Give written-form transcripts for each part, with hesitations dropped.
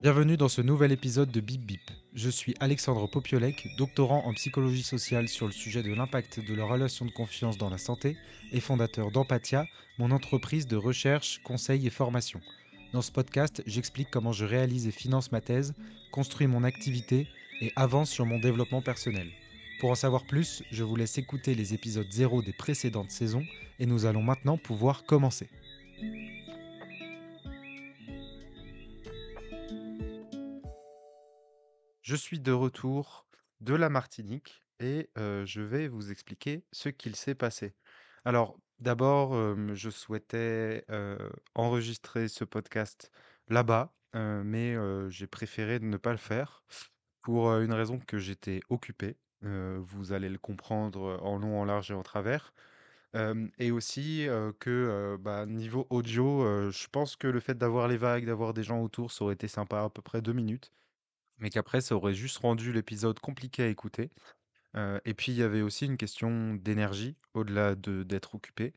Bienvenue dans ce nouvel épisode de Bip Bip. Je suis Alexandre Popiolek, doctorant en psychologie sociale sur le sujet de l'impact de la relation de confiance dans la santé et fondateur d'Empathia, mon entreprise de recherche, conseil et formation. Dans ce podcast, j'explique comment je réalise et finance ma thèse, construis mon activité et avance sur mon développement personnel. Pour en savoir plus, je vous laisse écouter les épisodes 0 des précédentes saisons et nous allons maintenant pouvoir commencer. Je suis de retour de la Martinique et je vais vous expliquer ce qu'il s'est passé. Alors d'abord, je souhaitais, enregistrer ce podcast là-bas, mais j'ai préféré ne pas le faire pour, une raison que j'étais occupé. Vous allez le comprendre, en long, en large et en travers. Et aussi, bah, niveau audio, je pense que le fait d'avoir les vagues, d'avoir des gens autour, ça aurait été sympa à peu près 2 minutes. Mais qu'après, ça aurait juste rendu l'épisode compliqué à écouter. Et puis, il y avait aussi une question d'énergie, au-delà d'être occupé.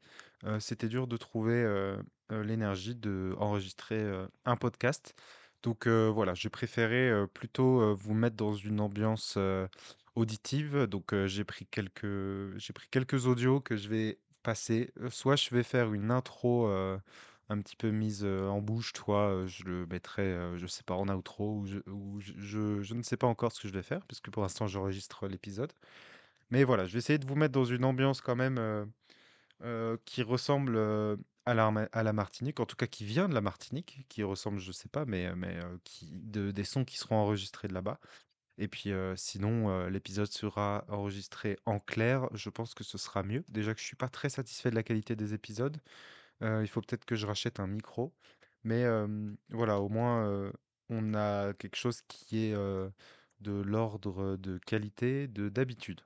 C'était dur de trouver l'énergie d'enregistrer un podcast. Donc voilà, j'ai préféré plutôt vous mettre dans une ambiance auditive. Donc j'ai pris quelques audios que je vais passer. Soit je vais faire une intro un petit peu mise en bouche, toi, je le mettrai, je sais pas, en outro, je ne sais pas encore ce que je vais faire, puisque pour l'instant j'enregistre l'épisode. Mais voilà, je vais essayer de vous mettre dans une ambiance quand même qui ressemble à la Martinique, en tout cas qui vient de la Martinique, qui ressemble, je sais pas, des sons qui seront enregistrés de là-bas. Et puis sinon, l'épisode sera enregistré en clair. Je pense que ce sera mieux. Déjà que je suis pas très satisfait de la qualité des épisodes. Il faut peut-être que je rachète un micro. Mais voilà, au moins, on a quelque chose qui est de l'ordre de qualité, de d'habitude.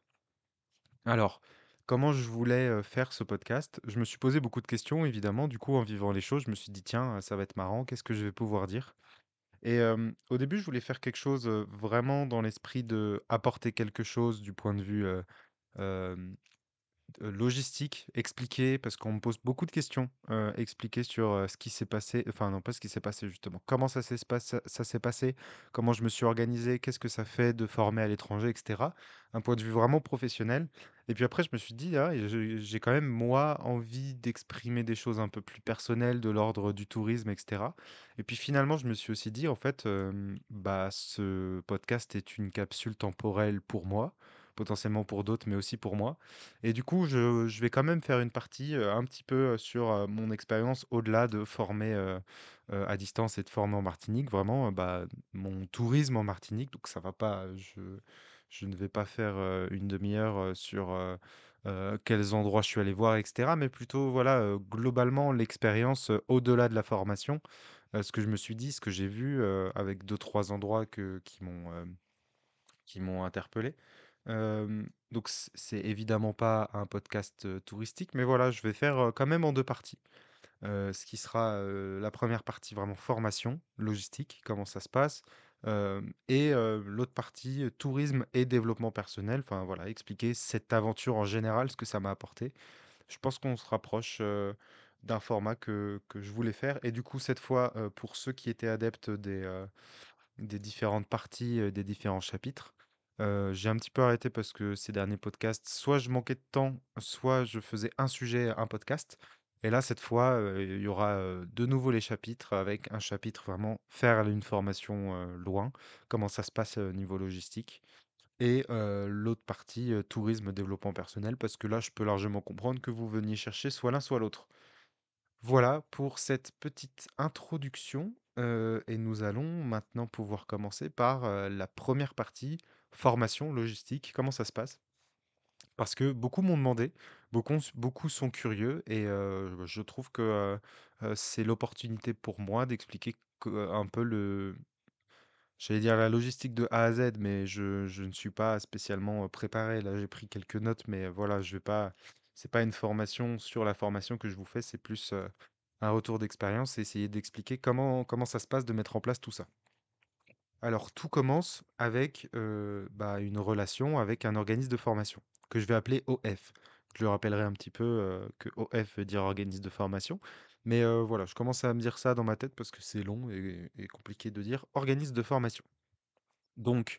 Alors, comment je voulais faire ce podcast? Je me suis posé beaucoup de questions, évidemment. Du coup, en vivant les choses, je me suis dit, tiens, ça va être marrant, qu'est-ce que je vais pouvoir dire? Et au début, je voulais faire quelque chose vraiment dans l'esprit de apporter quelque chose du point de vue logistique, expliquer, parce qu'on me pose beaucoup de questions, expliquer sur ce qui s'est passé, enfin non, pas ce qui s'est passé justement, comment ça s'est passé, comment je me suis organisé, qu'est-ce que ça fait de former à l'étranger, etc. Un point de vue vraiment professionnel. Et puis après, je me suis dit, ah, j'ai quand même, moi, envie d'exprimer des choses un peu plus personnelles de l'ordre du tourisme, etc. Et puis finalement, je me suis aussi dit, en fait, bah, ce podcast est une capsule temporelle pour moi, potentiellement pour d'autres, mais aussi pour moi. Et du coup, je vais quand même faire une partie, un petit peu, sur, mon expérience au-delà de former, à distance et de former en Martinique. Vraiment, bah, mon tourisme en Martinique, donc ça va pas, je ne vais pas faire, une demi heure, sur, quels endroits je suis allé voir et cetera, mais plutôt voilà, globalement l'expérience, au-delà de la formation. Ce que je me suis dit, ce que j'ai vu, avec deux trois endroits qui m'ont interpellé. Donc c'est évidemment pas un podcast, touristique, mais voilà, je vais faire, quand même en 2 parties. Ce qui sera, la première partie vraiment formation, logistique, comment ça se passe, et l'autre partie, tourisme et développement personnel. Enfin voilà, expliquer cette aventure en général, ce que ça m'a apporté. Je pense qu'on se rapproche, d'un format que je voulais faire et du coup cette fois, pour ceux qui étaient adeptes des différentes parties, des différents chapitres. J'ai un petit peu arrêté parce que ces derniers podcasts, soit je manquais de temps, soit je faisais un sujet, un podcast. Et là, cette fois, il y aura de nouveau les chapitres avec un chapitre vraiment faire une formation loin, comment ça se passe niveau logistique. Et l'autre partie, tourisme, développement personnel, parce que là, je peux largement comprendre que vous veniez chercher soit l'un, soit l'autre. Voilà pour cette petite introduction, et nous allons maintenant pouvoir commencer par, la première partie, formation, logistique. Comment ça se passe? Parce que beaucoup m'ont demandé, beaucoup sont curieux et je trouve que, c'est l'opportunité pour moi d'expliquer un peu j'allais dire la logistique de A à Z, mais je ne suis pas spécialement, préparé. Là, j'ai pris quelques notes, mais voilà, je vais pas c'est pas une formation sur la formation que je vous fais, c'est plus, un retour d'expérience et essayer d'expliquer comment ça se passe de mettre en place tout ça. Alors tout commence avec, bah, une relation avec un organisme de formation que je vais appeler OF. Je le rappellerai un petit peu, que OF veut dire organisme de formation, Mais voilà, je commence à me dire ça dans ma tête parce que c'est long et compliqué de dire. Organisme de formation. Donc,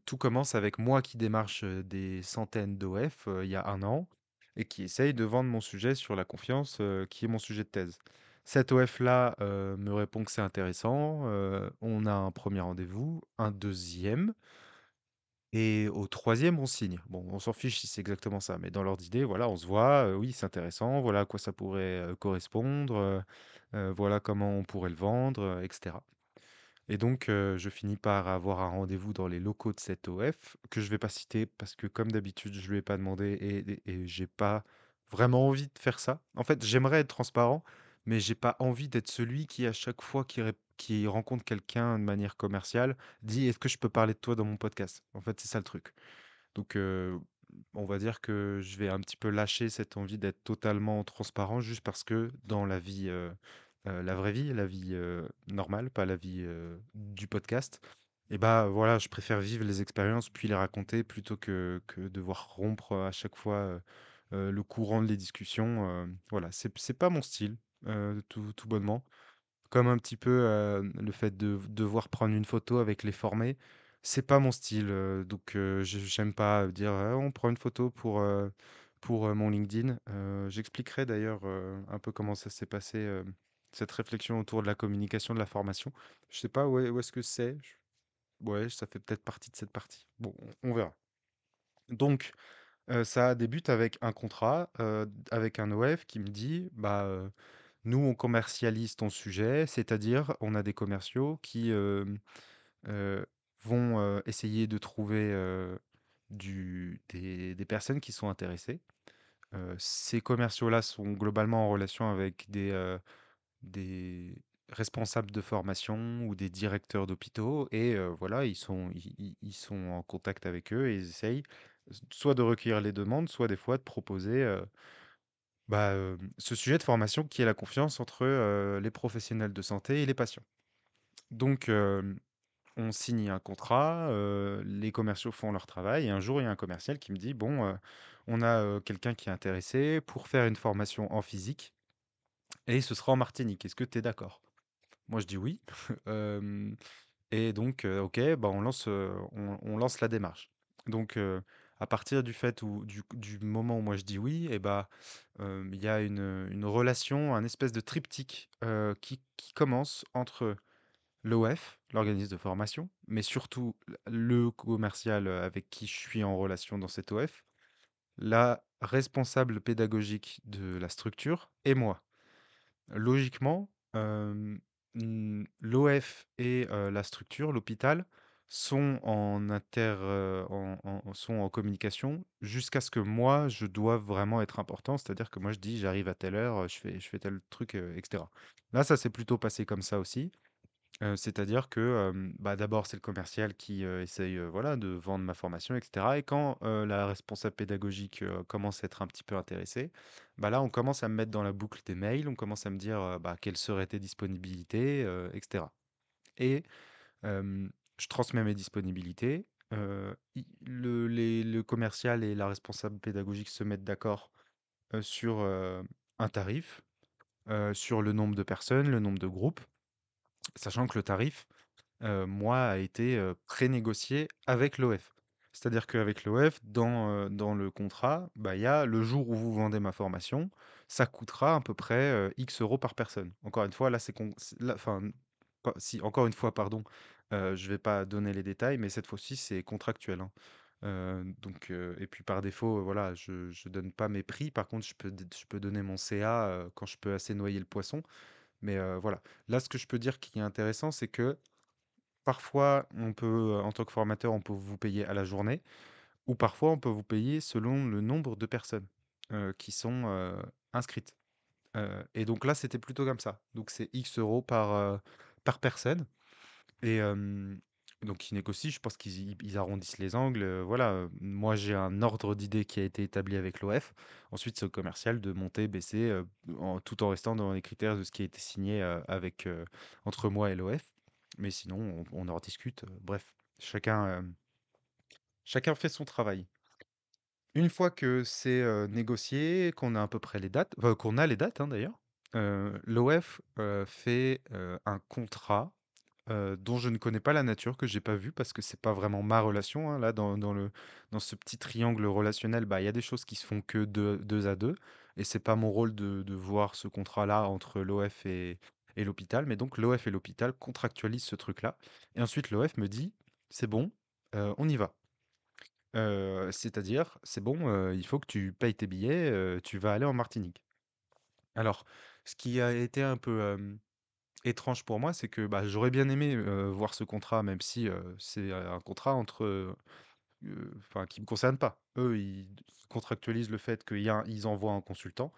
tout commence avec moi qui démarche, des centaines d'OF, il y a 1 an et qui essaye de vendre mon sujet sur la confiance, qui est mon sujet de thèse. Cet OF-là, me répond que c'est intéressant, on a un premier rendez-vous, un deuxième et au troisième on signe. Bon, on s'en fiche si c'est exactement ça, mais dans l'ordre d'idée, voilà, on se voit, oui, c'est intéressant, voilà à quoi ça pourrait, correspondre, voilà comment on pourrait le vendre, et cetera. Et donc, je finis par avoir un rendez-vous dans les locaux de cette OF, que je vais pas citer parce que comme d'habitude, je lui ai pas demandé et j'ai pas vraiment envie de faire ça. En fait, j'aimerais être transparent, mais j'ai pas envie d'être celui qui, à chaque fois qui rencontre quelqu'un de manière commerciale, dit: «Est-ce que je peux parler de toi dans mon podcast?» En fait, c'est ça le truc. Donc, on va dire que je vais un petit peu lâcher cette envie d'être totalement transparent juste parce que dans la vie, la vraie vie, la vie, normale, pas la vie, du podcast et bah, voilà, je préfère vivre les expériences puis les raconter plutôt que devoir rompre, à chaque fois, le courant de les discussions, voilà, c'est pas mon style, tout bonnement. Comme un petit peu, le fait de devoir prendre une photo avec les formés, c'est pas mon style, donc j'aime pas dire: «Ah, on prend une photo pour, mon LinkedIn». J'expliquerai d'ailleurs, un peu comment ça s'est passé, cette réflexion autour de la communication de la formation. Je sais pas où est-ce que c'est, j ouais, ça fait peut-être partie de cette partie. Bon, on verra. Donc ça débute avec un contrat, avec un OF qui me dit: «Bah, nous, on commercialise ton sujet, c'est-à-dire on a des commerciaux qui vont essayer de trouver des personnes qui sont intéressées. Ces commerciaux-là sont globalement en relation avec des responsables de formation ou des directeurs d'hôpitaux et voilà, ils sont en contact avec eux et ils essayent soit de recueillir les demandes, soit des fois de proposer bah, ce sujet de formation qui est la confiance entre les professionnels de santé et les patients. Donc, on signe un contrat, les commerciaux font leur travail et un jour, il y a un commercial qui me dit: «Bon, on a, quelqu'un qui est intéressé pour faire une formation en physique et ce sera en Martinique. Est-ce que tu es d'accord?» Moi, je dis: «Oui». Hem et donc, OK, bah, on lance la démarche. Donc, à partir du fait où du moment où moi je dis «oui» et bah, il y a une relation, un espèce de triptyque, qui commence entre l'OF, l'organisme de formation, mais surtout le commercial, avec qui je suis en relation dans cette OF, la responsable pédagogique de la structure et moi. Logiquement, l'OF et la structure, l'hôpital, sont en sont en communication jusqu'à ce que moi, je doive vraiment être important. C'est-à-dire que moi, je dis: «J'arrive à telle heure, je fais tel truc», et cetera. Là, ça s'est plutôt passé comme ça aussi. C'est-à-dire que, bah, d'abord, c'est le commercial qui, essaye, voilà, de vendre ma formation et cetera et quand, la responsable pédagogique, commence à être un petit peu intéressée, bah, là, on commence à me mettre dans la boucle des mails, on commence à me dire, bah, quelles seraient tes disponibilités, et cetera et je transmets mes disponibilités, i le commercial et la responsable pédagogique se mettent d'accord, sur, un tarif, sur le nombre de personnes, le nombre de groupes, sachant que le tarif moi, a été, prénégocié avec l'OF. C'est-à-dire qu'avec l'OF, dans le contrat, bah, il y a le jour où vous vendez ma formation, ça coûtera à peu près, X euros par personne. Encore une fois, là, c'est là, enfin, pas si, encore une fois, pardon, je vais pas donner les détails, mais cette fois-ci, c'est contractuel, hein. Donc et puis par défaut, voilà, je donne pas mes prix. Par contre, je peux donner mon CA, quand je peux assez noyer le poisson. Mais voilà. Là, ce que je peux dire qui est intéressant, c'est que parfois, on peut, en tant que formateur, on peut vous payer à la journée ou parfois on peut vous payer selon le nombre de personnes, qui sont, inscrites. Et donc là, c'était plutôt comme ça. Donc c'est X euros par personne et donc ils négocient, je pense qu'ils arrondissent les angles, voilà, moi j'ai un ordre d'idées qui a été établi avec l'OF. Ensuite, c'est au commercial de monter, baisser, tout en restant dans les critères de ce qui a été signé, entre moi et l'OF. Mais sinon, on en rediscute, bref, chacun fait son travail. Une fois que c'est, négocié, qu'on a à peu près les dates, enfin qu'on a les dates, hein, d'ailleurs, L'OF, fait, un contrat, dont je ne connais pas la nature, que j'ai pas vu parce que c'est pas vraiment ma relation, hein. Là, dans ce petit triangle relationnel, bah, il y a des choses qui se font que 2 à 2, et c'est pas mon rôle de voir ce contrat-là entre l'OF et l'hôpital. Mais donc l'OF et l'hôpital contractualisent ce truc-là, et ensuite l'OF me dit: «C'est bon, on y va». C'est-à-dire: «C'est bon, il faut que tu payes tes billets, tu vas aller en Martinique». Alors, ce qui a été un peu, étrange pour moi, c'est que, bah, j'aurais bien aimé, voir ce contrat, même si, c'est, un contrat entre, enfin, qui me concerne pas. Eux, ils contractualisent le fait qu'ils envoient un consultant,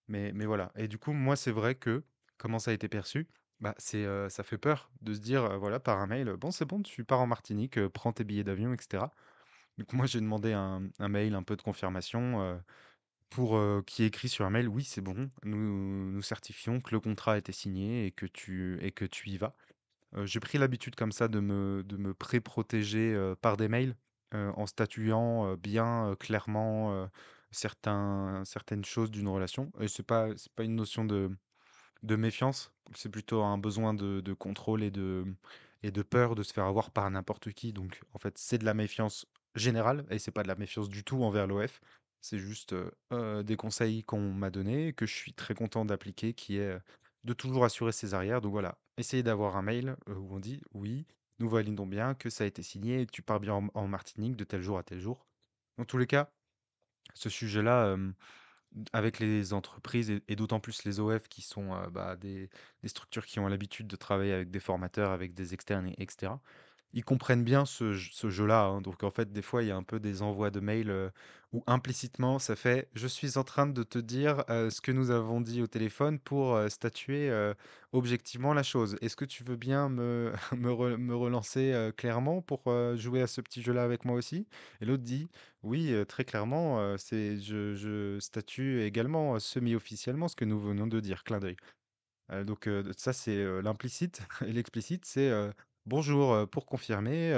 mais voilà. Et du coup, moi, c'est vrai que, comment ça a été perçu? Bah, ça fait peur de se dire, voilà, par un mail: «Bon, c'est bon, tu pars en Martinique, prends tes billets d'avion» et cetera. Donc moi, j'ai demandé un mail un peu de confirmation, qui est écrit sur un mail: «Oui, c'est bon, nous certifions que le contrat a été signé et que tu y vas». J'ai pris l'habitude comme ça de me pré-protéger, par des mails, en statuant, bien, clairement, certaines choses d'une relation, et c'est pas une notion de méfiance, c'est plutôt un besoin de contrôle et de peur de se faire avoir par n'importe qui. Donc en fait, c'est de la méfiance générale et c'est pas de la méfiance du tout envers l'OF. C'est juste, des conseils qu'on m'a donnés et que je suis très content d'appliquer, qui est, de toujours assurer ses arrières. Donc voilà, essayer d'avoir un mail, où on dit: «Oui, nous validons bien que ça a été signé et que tu pars bien en Martinique de tel jour à tel jour». Dans tous les cas, ce sujet-là, avec les entreprises et d'autant plus les OF qui sont, bah, des structures qui ont l'habitude de travailler avec des formateurs, avec des externes et etc. Ils comprennent bien ce jeu-là, hein. Donc en fait, des fois, il y a un peu des envois de mails, où implicitement ça fait: «Je suis en train de te dire, ce que nous avons dit au téléphone pour, statuer, objectivement la chose. Est-ce que tu veux bien me me relancer, clairement pour, jouer à ce petit jeu-là avec moi aussi?» Et l'autre dit: «Oui, très clairement, c'est je statue également, semi-officiellement ce que nous venons de dire», clin d'œil. Donc ça c'est, l'implicite et l'explicite c'est, «Bonjour, pour confirmer,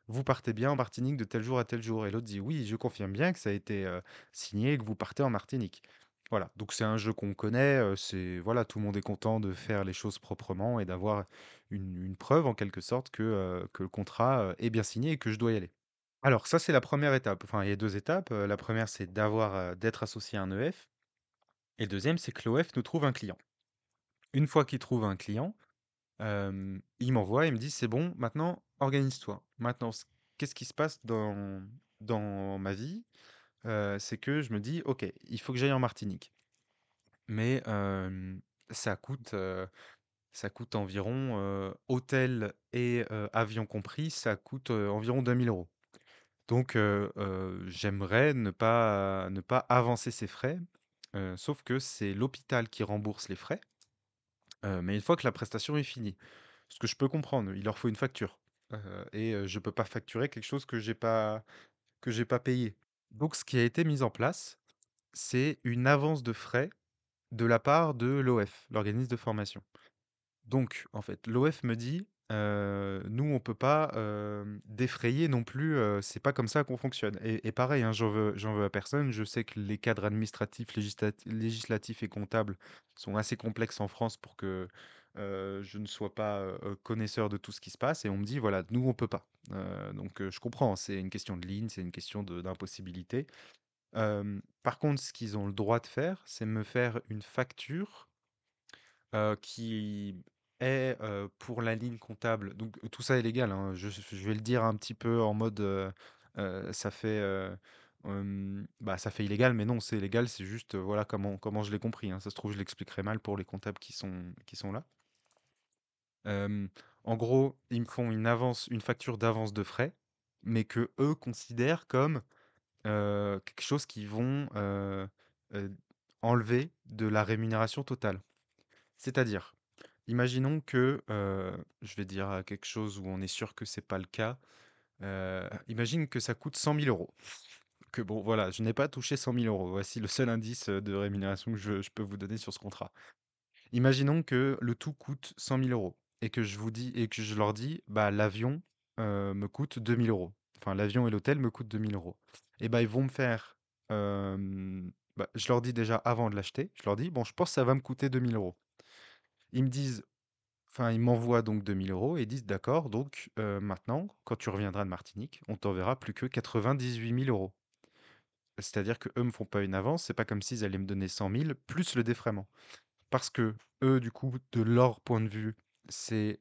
vous partez bien en Martinique de tel jour à tel jour», et l'autre dit: «Oui, je confirme bien que ça a été, signé et que vous partez en Martinique». Voilà, donc c'est un jeu qu'on connaît, c'est voilà, tout le monde est content de faire les choses proprement et d'avoir une preuve en quelque sorte que le contrat, est bien signé et que je dois y aller. Alors ça, c'est la première étape. Enfin, il y a 2 étapes, la première c'est d'être associé à un EF, et deuxième c'est que l'OF nous trouve un client. Une fois qu'il trouve un client, il m'envoie, il me dit: «C'est bon, maintenant organise-toi». Maintenant qu'est-ce qui se passe dans ma vie? C'est que je me dis: «OK, il faut que j'aille en Martinique». Mais ça coûte, heu, ça coûte environ, hôtel et avion compris, ça coûte, environ 2 000 €. Donc j'aimerais ne pas avancer ces frais, sauf que c'est l'hôpital qui rembourse les frais, mais une fois que la prestation est finie. Ce que je peux comprendre, il leur faut une facture, et je peux pas facturer quelque chose que j'ai pas payé. Donc ce qui a été mis en place, c'est une avance de frais de la part de l'OF, l'organisme de formation. Donc en fait, l'OF me dit: «Nous, on peut pas, défrayer non plus, c'est pas comme ça qu'on fonctionne», et pareil, hein, j'en veux à personne. Je sais que les cadres administratifs, législatifs et comptables sont assez complexes en France pour que, je ne sois pas, connaisseur de tout ce qui se passe, et on me dit: «Voilà, nous, on peut pas». Donc je comprends, hein, c'est une question de ligne, c'est une question d'impossibilité. Par contre, ce qu'ils ont le droit de faire, c'est me faire une facture, qui est, pour la ligne comptable. Donc tout ça est légal, hein. Je vais le dire un petit peu en mode, ça fait, bah, ça fait illégal, mais non, c'est légal, c'est juste, voilà comment je l'ai compris, hein. Ça se trouve, je l'expliquerai mal pour les comptables qui sont là. Hem, En gros, ils me font une facture d'avance de frais, mais que eux considèrent comme, quelque chose qu'ils vont, enlever de la rémunération totale. C'est-à-dire, imaginons que, je vais dire, quelque chose où on est sûr que c'est pas le cas. Imagine que ça coûte 100 000 €. Que bon, voilà, je n'ai pas touché 100 000 €. Voici le seul indice, de rémunération que je peux vous donner sur ce contrat. Imaginons que le tout coûte 100 000 € et que je leur dis: «Bah, l'avion, me coûte 2 000 €. Enfin, l'avion et l'hôtel me coûtent 2 000 €». Et bah, ils vont me faire, Bah, je leur dis déjà avant de l'acheter, je leur dis: «Bon, je pense que ça va me coûter 2 000 €». Ils me disent enfin, ils m'envoient donc 2 000 € et ils disent: «D'accord, donc maintenant, quand tu reviendras de Martinique, on t'enverra plus que 98 000 €». C'est-à-dire qu'eux me font pas une avance, c'est pas comme s'ils allaient me donner 100 000 plus le défraiement. Parce que eux, du coup, de leur point de vue, c'est,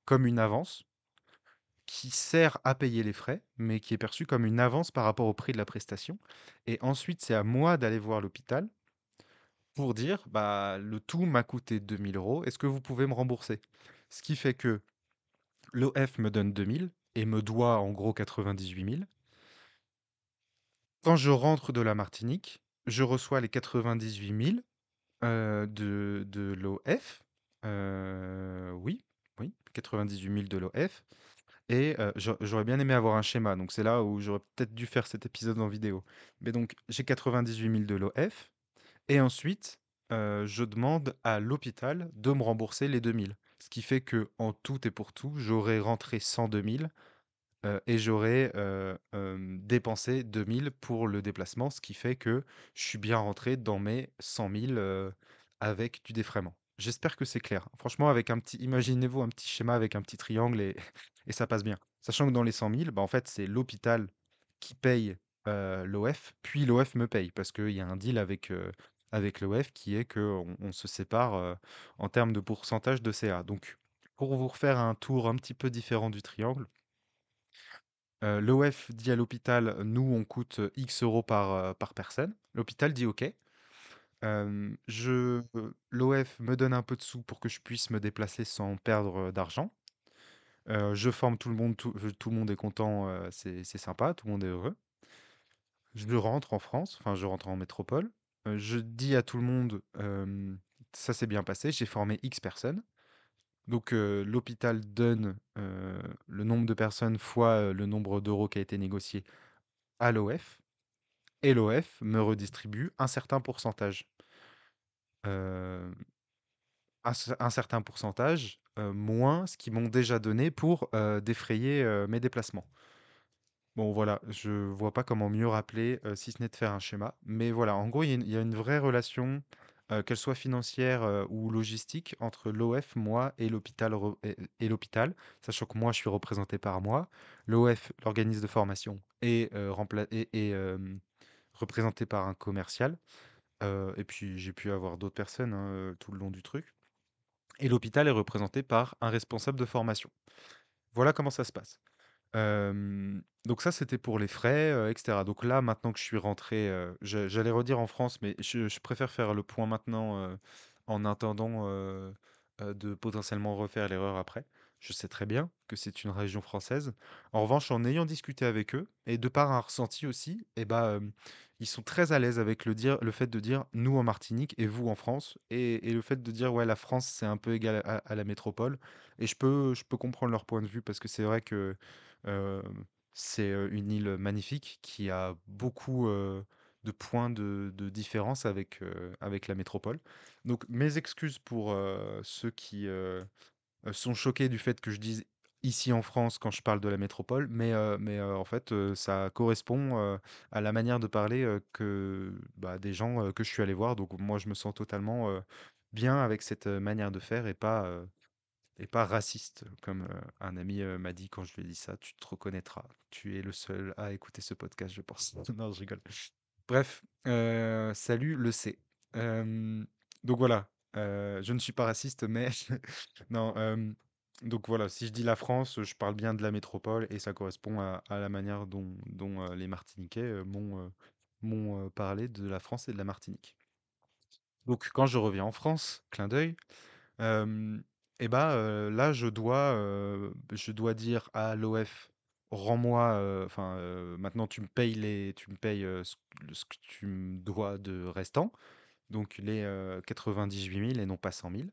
comme une avance qui sert à payer les frais, mais qui est perçue comme une avance par rapport au prix de la prestation et ensuite, c'est à moi d'aller voir l'hôpital pour dire: «Bah, le tout m'a coûté 2 000 €, est-ce que vous pouvez me rembourser?» Ce qui fait que l'OF me donne 2 000 et me doit en gros 98 000. Quand je rentre de la Martinique, je reçois les 98 000 de l'OF. Oui, oui, 98 000 de l'OF et j'aurais bien aimé avoir un schéma, donc c'est là où j'aurais peut-être dû faire cet épisode en vidéo. Mais donc j'ai 98 000 de l'OF et ensuite, je demande à l'hôpital de me rembourser les 2 000. Ce qui fait que en tout et pour tout, j'aurais rentré 102 000. Et j'aurais, dépensé 2 000 pour le déplacement, ce qui fait que je suis bien rentré dans mes 100 000 avec du défraiement. J'espère que c'est clair. Franchement, avec un petit imaginez-vous un petit schéma avec un petit triangle et et ça passe bien. Sachant que dans les 100 000, bah, en fait, c'est l'hôpital qui paye, l'OF, puis l'OF me paye parce qu'il y a un deal avec l'OF qui est qu'on se sépare, en termes de pourcentage de CA. Donc pour vous refaire un tour un petit peu différent du triangle, l'OF dit à l'hôpital: «Nous, on coûte, X euros par personne». L'hôpital dit: «OK». L'OF me donne un peu de sous pour que je puisse me déplacer sans perdre, d'argent. Je forme tout le monde, tout le monde est content, c'est sympa, tout le monde est heureux. Je rentre en France, enfin, je rentre en métropole. Je dis à tout le monde, «Ça s'est bien passé, j'ai formé X personnes». Donc l'hôpital donne, le nombre de personnes fois, le nombre d'euros qui a été négocié à l'OF et l'OF me redistribue un certain pourcentage. Heu, un certain pourcentage, moins ce qu'ils m'ont déjà donné pour, défrayer, mes déplacements. Bon voilà, je vois pas comment mieux rappeler, si ce n'est de faire un schéma. Mais voilà, en gros, il y a une vraie relation, qu'elle soit financière, ou logistique entre l'OF, moi et l'hôpital. Sachant que moi, je suis représenté par moi. L'OF, l'organisme de formation, est, représenté par un commercial. Et puis j'ai pu avoir d'autres personnes, hein, tout le long du truc. Et l'hôpital est représenté par un responsable de formation. Voilà comment ça se passe. Donc ça, c'était pour les frais, et cetera. Donc là, maintenant que je suis rentré, j'allais redire en France, mais je préfère faire le point maintenant, en attendant, de potentiellement refaire l'erreur après. Je sais très bien que c'est une région française. En revanche, en ayant discuté avec eux et de par un ressenti aussi, et bah, ils sont très à l'aise avec le fait de dire: «Nous en Martinique et vous en France» et le fait de dire: «Ouais, la France, c'est un peu égal à la métropole» et je peux comprendre leur point de vue parce que c'est vrai que, hem, c'est, une île magnifique qui a beaucoup, de points de différence avec la métropole. Donc mes excuses pour, ceux qui, sont choqués du fait que je dise ici en France quand je parle de la métropole, mais en fait, ça correspond, à la manière de parler, bah, des gens, que je suis allé voir. Donc moi, je me sens totalement, bien avec cette, manière de faire et pas raciste comme, un ami, m'a dit quand je lui ai dit ça: «Tu te reconnaîtras, tu es le seul à écouter ce podcast, je pense». Non, je rigole. Bref, salut le C. Donc voilà, je ne suis pas raciste, mais non, donc voilà, si je dis la France, je parle bien de la métropole et ça correspond à la manière dont les Martiniquais, m'ont parlé de la France et de la Martinique. Donc quand je reviens en France, clin d'œil, hem et bah, là je dois dire à l'OF: «Rends-moi, enfin, maintenant tu me payes, ce que tu me dois de restant», donc les, 98 000 et non pas 100 000.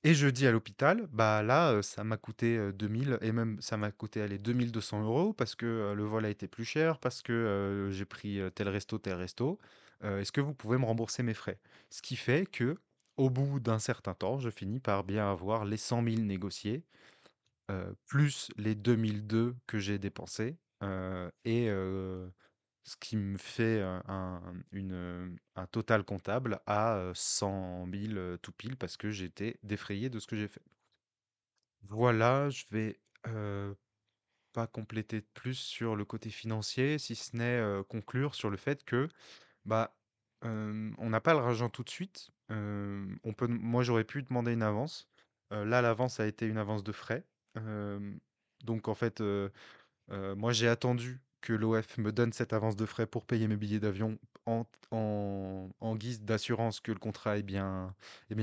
Et je dis à l'hôpital: «Bah, là, ça m'a coûté, 2 000 et même ça m'a coûté, allez, 2 200 € parce que, le vol a été plus cher, parce que, j'ai pris, tel resto, tel resto. Est-ce que vous pouvez me rembourser mes frais?» Ce qui fait que, au bout d'un certain temps, je finis par bien avoir les 100 000 négociés, plus les 2 200 que j'ai dépensés, et ce qui me fait, un total comptable à, 100 000, tout pile parce que j'étais défrayé de ce que j'ai fait. Voilà, je vais, pas compléter de plus sur le côté financier, si ce n'est, conclure sur le fait que, bah, on n'a pas l'argent tout de suite. On peut moi, j'aurais pu demander une avance. Là, l'avance a été une avance de frais. Donc en fait, moi, j'ai attendu que l'OF me donne cette avance de frais pour payer mes billets d'avion en guise d'assurance que le contrat est bien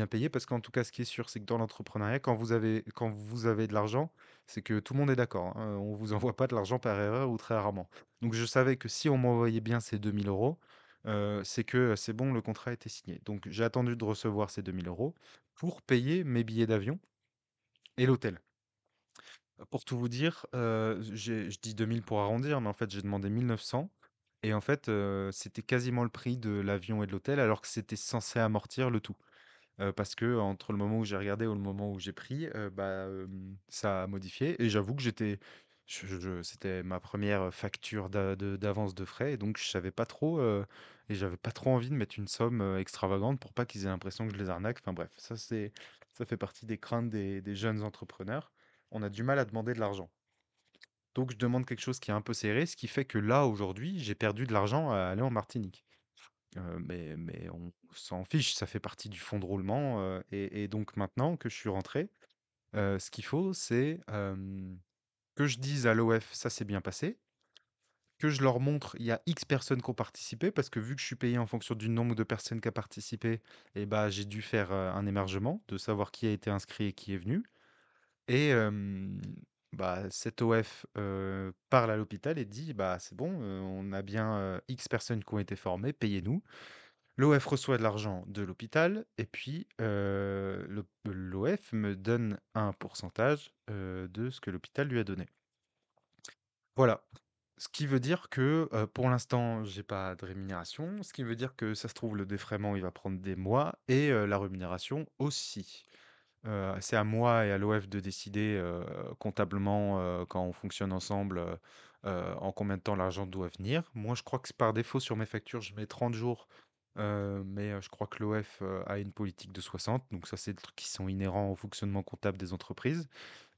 payé. Parce qu'en tout cas, ce qui est sûr, c'est que dans l'entrepreneuriat, quand vous avez de l'argent, c'est que tout le monde est d'accord, hein. On vous envoie pas de l'argent par erreur ou très rarement. Donc, je savais que si on m'envoyait bien ces 2 000 euros, c'est que c'est bon, le contrat était signé. Donc, j'ai attendu de recevoir ces 2 000 euros pour payer mes billets d'avion et l'hôtel. Pour tout vous dire, je dis 2 000 pour arrondir, mais en fait, j'ai demandé 1 900 et en fait, c'était quasiment le prix de l'avion et de l'hôtel alors que c'était censé amortir le tout. Parce que entre le moment où j'ai regardé ou le moment où j'ai pris, ça a modifié et j'avoue que c'était ma première facture d'avance de frais et donc je savais pas trop, et j'avais pas trop envie de mettre une somme, extravagante pour pas qu'ils aient l'impression que je les arnaque. Enfin bref, ça fait partie des craintes des jeunes entrepreneurs. On a du mal à demander de l'argent. Donc je demande quelque chose qui est un peu serré, ce qui fait que là, aujourd'hui, j'ai perdu de l'argent à aller en Martinique. Mais on s'en fiche, ça fait partie du fonds de roulement, et donc maintenant que je suis rentré, ce qu'il faut, c'est, que je dise à l'OF: «Ça s'est bien passé», que je leur montre: «Il y a X personnes qui ont participé», parce que vu que je suis payé en fonction du nombre de personnes qui a participé et bah, j'ai dû faire, un émargement, de savoir qui a été inscrit et qui est venu. Et bah, cet OF, parle à l'hôpital et dit: «Bah, c'est bon, on a bien, X personnes qui ont été formées, payez-nous». L'OF reçoit de l'argent de l'hôpital et puis, l'OF me donne un pourcentage, de ce que l'hôpital lui a donné. Voilà. Ce qui veut dire que, pour l'instant, j'ai pas de rémunération, ce qui veut dire que ça se trouve le défraiement, il va prendre des mois et la rémunération aussi. C'est à moi et à l'OF de décider, comptablement, quand on fonctionne ensemble, en combien de temps l'argent doit venir. Moi, je crois que c'est par défaut sur mes factures, je mets 30 jours, mais je crois que l'OF, a une politique de 60, donc ça, c'est des trucs qui sont inhérents au fonctionnement comptable des entreprises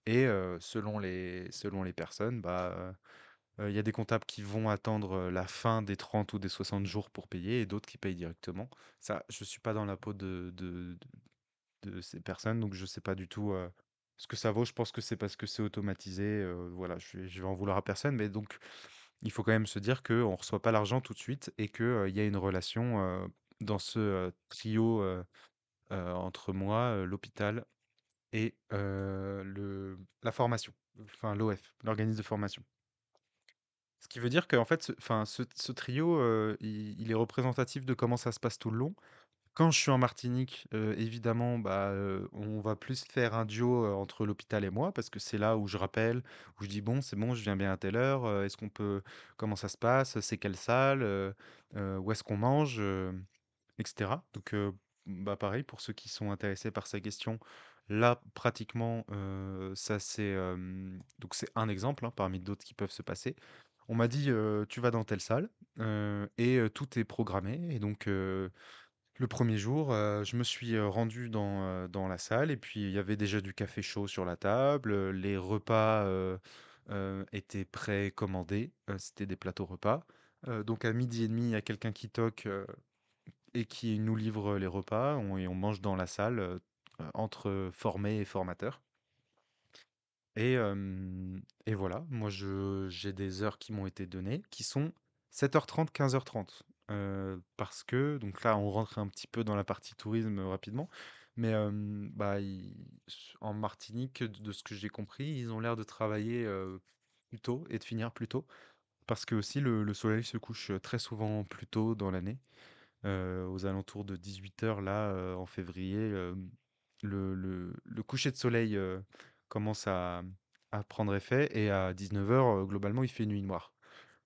et selon les personnes, bah, il y a des comptables qui vont attendre, la fin des 30 ou des 60 jours pour payer et d'autres qui payent directement. Ça, je suis pas dans la peau de ces personnes, donc je sais pas du tout, ce que ça vaut. Je pense que c'est parce que c'est automatisé, voilà, je vais en vouloir à personne, mais donc il faut quand même se dire qu'on reçoit pas l'argent tout de suite et que, il y a une relation, dans ce, trio, entre moi, l'hôpital et le la formation, enfin l'OF, l'organisme de formation. Ce qui veut dire qu'en fait, ce trio, il est représentatif de comment ça se passe tout le long. Quand je suis en Martinique, évidemment, bah, on va plus faire un duo, entre l'hôpital et moi parce que c'est là où je rappelle, où je dis: «Bon, c'est bon, je viens bien à telle heure, est-ce qu'on peut comment ça se passe? C'est quelle salle? Où est-ce qu'on mange?» et cetera. Donc, bah, pareil pour ceux qui sont intéressés par sa question, là, pratiquement, ça c'est, donc c'est un exemple, hein, parmi d'autres qui peuvent se passer. On m'a dit: «Tu vas dans telle salle», et tout est programmé et donc, le premier jour, je me suis, rendu dans la salle et puis il y avait déjà du café chaud sur la table, les repas, étaient précommandés, c'était des plateaux repas. Donc à 12h30, il y a quelqu'un qui toque, et qui nous livre les repas, on mange dans la salle, entre formés et formateurs. Et voilà, moi j'ai des heures qui m'ont été données, qui sont 7h30, 15h30. Parce que, donc là, on rentre un petit peu dans la partie tourisme rapidement, mais bah, en Martinique, de ce que j'ai compris, ils ont l'air de travailler plus tôt et de finir plus tôt, parce que aussi le soleil se couche très souvent plus tôt dans l'année, aux alentours de 18h là, en février, le coucher de soleil, commence à prendre effet et à 19h, globalement, il fait nuit noire.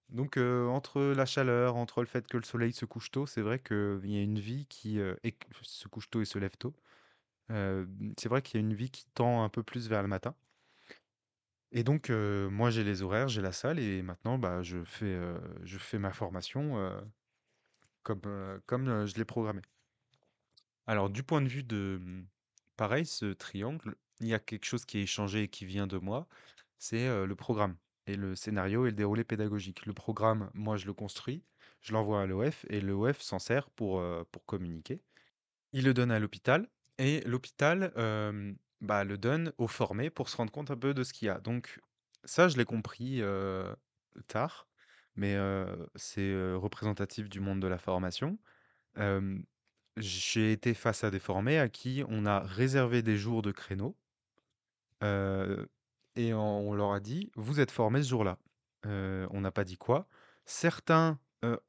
Donc, entre la chaleur, entre le fait que le soleil se couche tôt, c'est vrai qu'il y a une vie se couche tôt et se lève tôt. C'est vrai qu'il y a une vie qui tend un peu plus vers le matin Et donc, moi, j'ai les horaires, j'ai la salle et maintenant, bah, je fais ma formation, comme je l'ai programmé. Alors, du point de vue de, pareil, ce triangle, il y a quelque chose qui est échangé et qui vient de moi, c'est le programme et le scénario et le déroulé pédagogique. Le programme, moi, je le construis, je l'envoie à l'OF et l'OF s'en sert pour communiquer. Il le donne à l'hôpital et l'hôpital, bah, le donne aux formés pour se rendre compte un peu de ce qu'il y a. Donc ça, je l'ai compris, tard, mais c'est, représentatif du monde de la formation. Hem, j'ai été face à des formés à qui on a réservé des jours de créneau, heu et on leur a dit: «Vous êtes formés ce jour-là». On n'a pas dit quoi. Certains,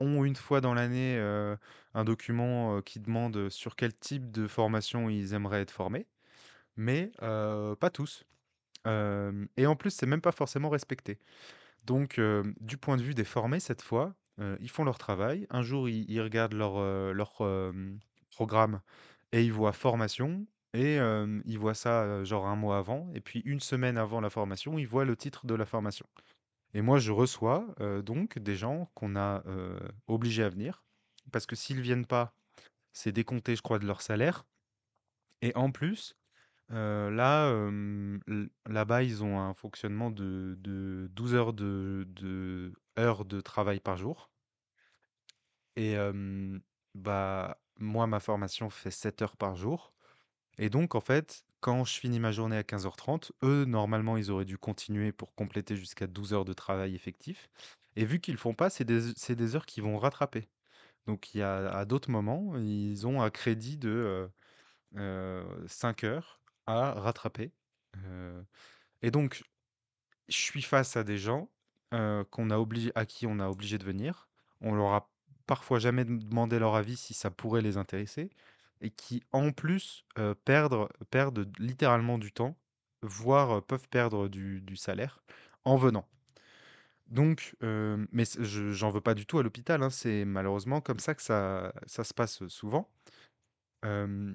ont une fois dans l'année, un document, qui demande, sur quel type de formation ils aimeraient être formés, mais pas tous. Et en plus, c'est même pas forcément respecté. Donc, du point de vue des formés, cette fois, ils font leur travail. Un jour, ils regardent leur programme et ils voient formation et ils voient ça, genre un mois avant et puis une semaine avant la formation, ils voient le titre de la formation. Et moi, je reçois, donc des gens qu'on a, obligés à venir parce que s'ils viennent pas, c'est décompté, je crois, de leur salaire et en plus, là, là-bas, ils ont un fonctionnement de 12 heures de heures de travail par jour. Et bah, moi, ma formation fait 7 heures par jour. Et donc, en fait, quand je finis ma journée à 15h30, eux, normalement, ils auraient dû continuer pour compléter jusqu'à 12 heures de travail effectif. Et vu qu'ils le font pas, c'est des heures qu'ils vont rattraper. Donc, il y a, à d'autres moments, ils ont un crédit de 5 heures à rattraper. Euh, et donc, je suis face à des gens à qui on a obligé de venir. On leur a parfois jamais demandé leur avis si ça pourrait les intéresser et qui, en plus, perdent littéralement du temps, voire peuvent perdre du salaire en venant. Donc, mais j'en veux pas du tout à l'hôpital, hein, c'est malheureusement comme ça que ça se passe souvent. Euh,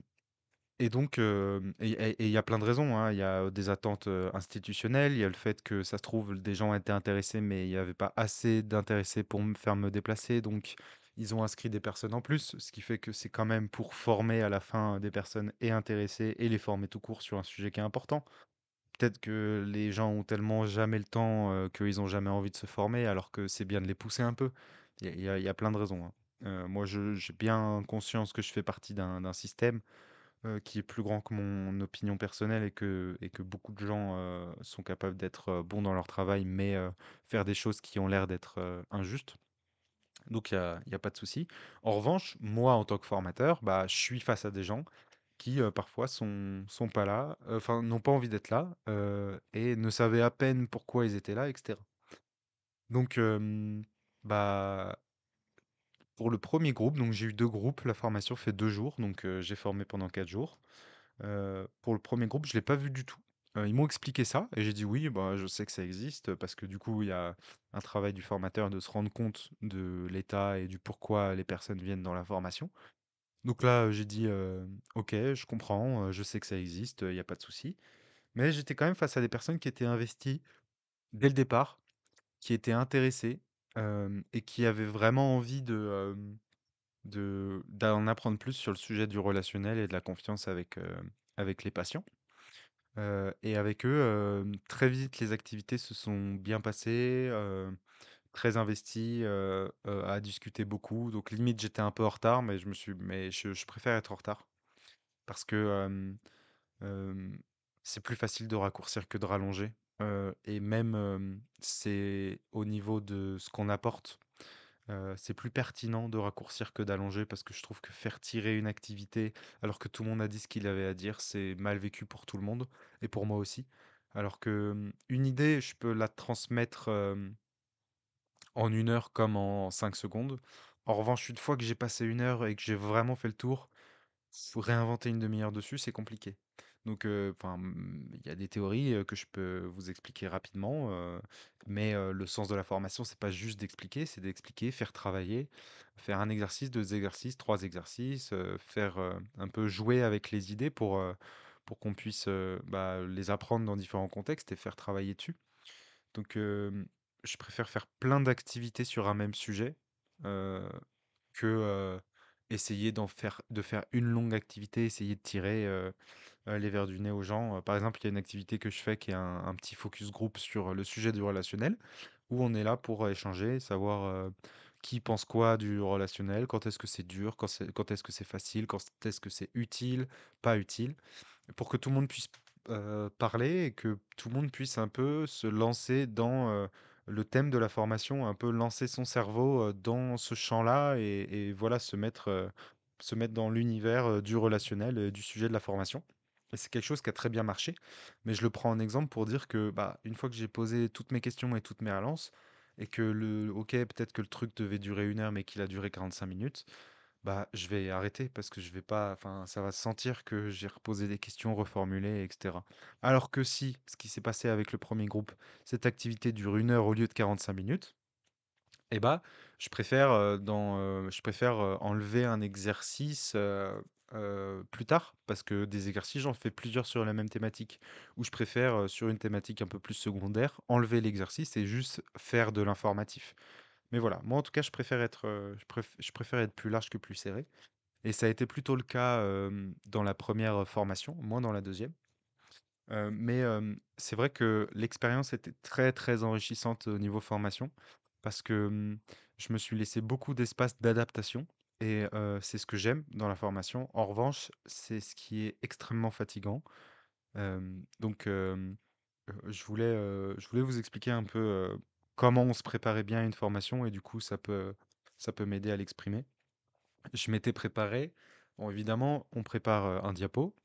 et donc, il y a plein de raisons, hein. Il y a des attentes, institutionnelles, il y a le fait que ça se trouve des gens étaient intéressés, mais il y avait pas assez d'intéressés pour me faire me déplacer, donc ils ont inscrit des personnes en plus, ce qui fait que c'est quand même pour former à la fin des personnes et intéressées et les former tout court sur un sujet qui est important. Peut-être que les gens ont tellement jamais le temps, qu'ils ont jamais envie de se former, alors que c'est bien de les pousser un peu. Il y a plein de raisons, hein. Moi je j'ai bien conscience que je fais partie d'un système qui est plus grand que mon opinion personnelle et que beaucoup de gens sont capables d'être bons dans leur travail, mais faire des choses qui ont l'air d'être injustes. Donc il y a pas de souci. En revanche, moi en tant que formateur, bah, je suis face à des gens qui parfois sont pas là, enfin n'ont pas envie d'être là et ne savaient à peine pourquoi ils étaient là, etc. Donc bah, pour le premier groupe, donc j'ai eu deux groupes, la formation fait 2 jours, donc j'ai formé pendant 4 jours. Pour le premier groupe, je l'ai pas vu du tout. Ils m'ont expliqué ça et j'ai dit: «Oui, bah, je sais que ça existe», parce que du coup, il y a un travail du formateur de se rendre compte de l'état et du pourquoi les personnes viennent dans la formation. Donc là, j'ai dit: «OK, je comprends, je sais que ça existe, il y a pas de souci». Mais j'étais quand même face à des personnes qui étaient investies dès le départ, qui étaient intéressées, et qui avaient vraiment envie d'en apprendre plus sur le sujet du relationnel et de la confiance avec les patients. Et avec eux, très vite, les activités se sont bien passées, très investis, à discuter beaucoup. Donc limite, j'étais un peu en retard, mais je préfère être en retard parce que, c'est plus facile de raccourcir que de rallonger, et même, c'est au niveau de ce qu'on apporte. C'est plus pertinent de raccourcir que d'allonger parce que je trouve que faire tirer une activité alors que tout le monde a dit ce qu'il avait à dire, c'est mal vécu pour tout le monde et pour moi aussi. Alors que une idée, je peux la transmettre en 1 heure comme en 5 secondes. En revanche, une fois que j'ai passé 1 heure et que j'ai vraiment fait le tour, faut réinventer une demi-heure dessus, c'est compliqué. Donc, enfin, il y a des théories que je peux vous expliquer rapidement, mais le sens de la formation, c'est pas juste d'expliquer, c'est d'expliquer, faire travailler, faire un exercice, deux exercices, trois exercices, faire un peu jouer avec les idées pour qu'on puisse bah, les apprendre dans différents contextes et faire travailler dessus. Donc, je préfère faire plein d'activités sur un même sujet, heu, que, essayer de faire une longue activité, essayer de tirer, les vers du nez aux gens. Par exemple, il y a une activité que je fais qui est un petit focus group sur le sujet du relationnel, où on est là pour échanger, savoir qui pense quoi du relationnel, quand est-ce que c'est dur, quand est-ce que c'est facile, quand est-ce que c'est utile, pas utile, pour que tout le monde puisse parler et que tout le monde puisse un peu se lancer dans le thème de la formation, un peu lancer son cerveau dans ce champ-là et voilà, se mettre dans l'univers du relationnel, du sujet de la formation. Et c'est quelque chose qui a très bien marché, mais je le prends en exemple pour dire que bah, une fois que j'ai posé toutes mes questions et toutes mes relances, et que ok, peut-être que le truc devait durer 1 heure, mais qu'il a duré 45 minutes, bah, je vais arrêter parce que je vais pas, enfin, ça va se sentir que j'ai reposé des questions, reformulé, etc. Alors que si, ce qui s'est passé avec le premier groupe, cette activité dure 1 heure au lieu de 45 minutes, eh bah, je préfère enlever un exercice plus tard, parce que des exercices, j'en fais plusieurs sur la même thématique, ou je préfère, sur une thématique un peu plus secondaire, enlever l'exercice et juste faire de l'informatif. Mais voilà, moi en tout cas, je préfère être plus large que plus serré. Et ça a été plutôt le cas dans la première formation, moins dans la deuxième. Mais c'est vrai que l'expérience était très très enrichissante au niveau formation parce que je me suis laissé beaucoup d'espace d'adaptation et c'est ce que j'aime dans la formation. En revanche, c'est ce qui est extrêmement fatigant. Donc, je voulais vous expliquer un peu comment on se préparait bien à une formation et du coup, ça peut m'aider à l'exprimer. Je m'étais préparé. Bon, évidemment, on prépare un diapo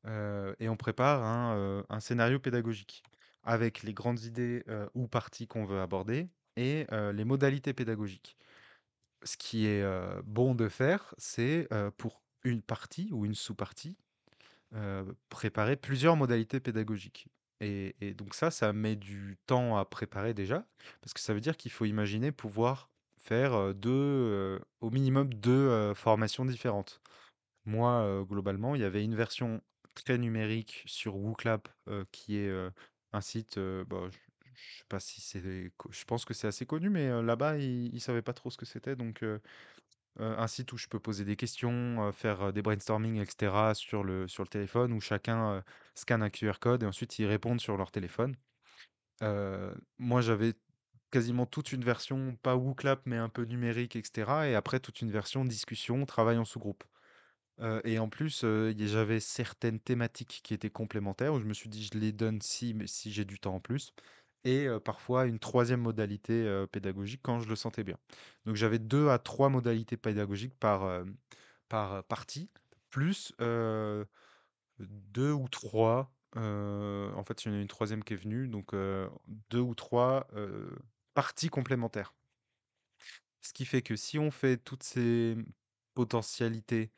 et on prépare un scénario pédagogique avec les grandes idées ou parties qu'on veut aborder et les modalités pédagogiques. Ce qui est bon de faire, c'est pour une partie ou une sous-partie, préparer plusieurs modalités pédagogiques. Et donc ça met du temps à préparer déjà, parce que ça veut dire qu'il faut imaginer pouvoir faire au minimum deux formations différentes. Moi, globalement, il y avait une version très numérique sur WooClap, qui est, un site, bah, je sais pas si c'est co je pense que c'est assez connu, mais, là-bas, ils savaient pas trop ce que c'était, donc, un site où je peux poser des questions, faire, des brainstorming et cetera sur le téléphone, où chacun, scanne un QR code et ensuite ils répondent sur leur téléphone. Moi, j'avais quasiment toute une version, pas WooClap, mais un peu numérique et cetera, et après toute une version discussion, travail en sous-groupe. Et en plus, j'avais certaines thématiques qui étaient complémentaires où je me suis dit: «Je les donne si j'ai du temps en plus» et parfois une troisième modalité, pédagogique quand je le sentais bien. Donc j'avais 2 à 3 modalités pédagogiques par partie, plus, 2 ou 3. En fait, il y en a une troisième qui est venue, donc 2 ou 3 parties complémentaires. Ce qui fait que si on fait toutes ces potentialités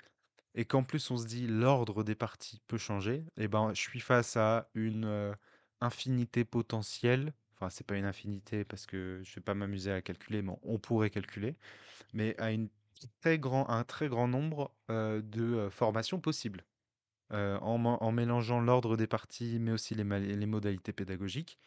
et qu'en plus on se dit l'ordre des parties peut changer, et ben je suis face à une infinité potentielle. Enfin, c'est pas une infinité parce que je vais pas m'amuser à calculer, mais on pourrait calculer, mais à un très grand nombre de formations possibles. En mélangeant l'ordre des parties, mais aussi les modalités pédagogiques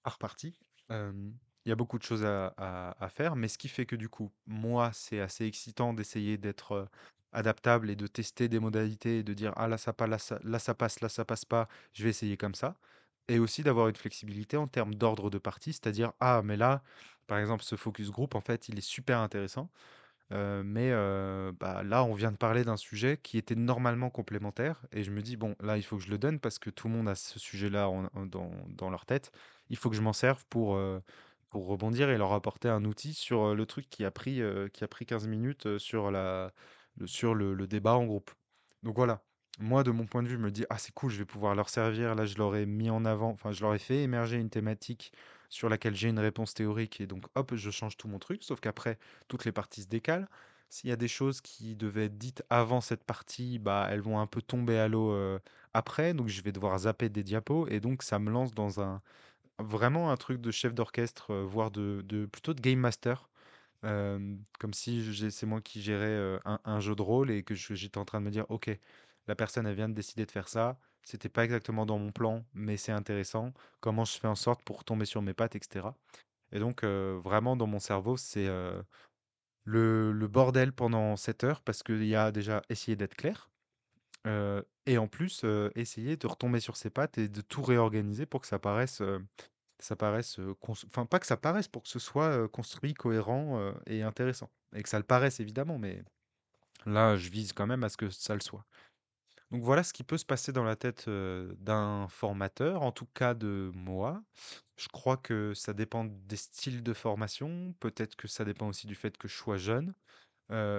par partie. Il y a beaucoup de choses à faire, mais ce qui fait que du coup, moi, c'est assez excitant d'essayer d'être adaptable et de tester des modalités et de dire ah là ça passe, là ça passe pas, je vais essayer comme ça. Et aussi d'avoir une flexibilité en termes d'ordre de partie, c'est-à-dire ah mais là, par exemple, ce focus group, en fait, il est super intéressant. Mais bah, là, on vient de parler d'un sujet qui était normalement complémentaire et je me dis: «Bon, là, il faut que je le donne parce que tout le monde a ce sujet-là dans leur tête. Il faut que je m'en serve pour rebondir et leur apporter un outil sur, le truc qui a pris 15 minutes, sur le débat en groupe». Donc voilà, moi, de mon point de vue, je me dis: «Ah, c'est cool, je vais pouvoir leur servir». Là, je leur ai mis en avant, enfin, je leur ai fait émerger une thématique sur laquelle j'ai une réponse théorique et donc hop, je change tout mon truc. Sauf qu'après, toutes les parties se décalent. S'il y a des choses qui devaient être dites avant cette partie, bah, elles vont un peu tomber à l'eau après, donc je vais devoir zapper des diapos, et donc ça me lance dans vraiment un truc de chef d'orchestre, voire plutôt de game master, comme si c'est moi qui gérais un jeu de rôle et que j'étais en train de me dire, ok, la personne elle vient de décider de faire ça, C'était pas exactement dans mon plan, mais c'est intéressant. Comment je fais en sorte pour tomber sur mes pattes, etc. Et donc, vraiment, dans mon cerveau, c'est le bordel pendant 7 heures parce qu'il y a déjà essayer d'être clair et en plus, essayer de retomber sur ses pattes et de tout réorganiser pour que ça paraisse, enfin, pas que ça paraisse, pour que ce soit construit, cohérent et intéressant. Et que ça le paraisse, évidemment, mais là, je vise quand même à ce que ça le soit. Donc voilà ce qui peut se passer dans la tête, d'un formateur, en tout cas de moi. Je crois que ça dépend des styles de formation, peut-être que ça dépend aussi du fait que je sois jeune,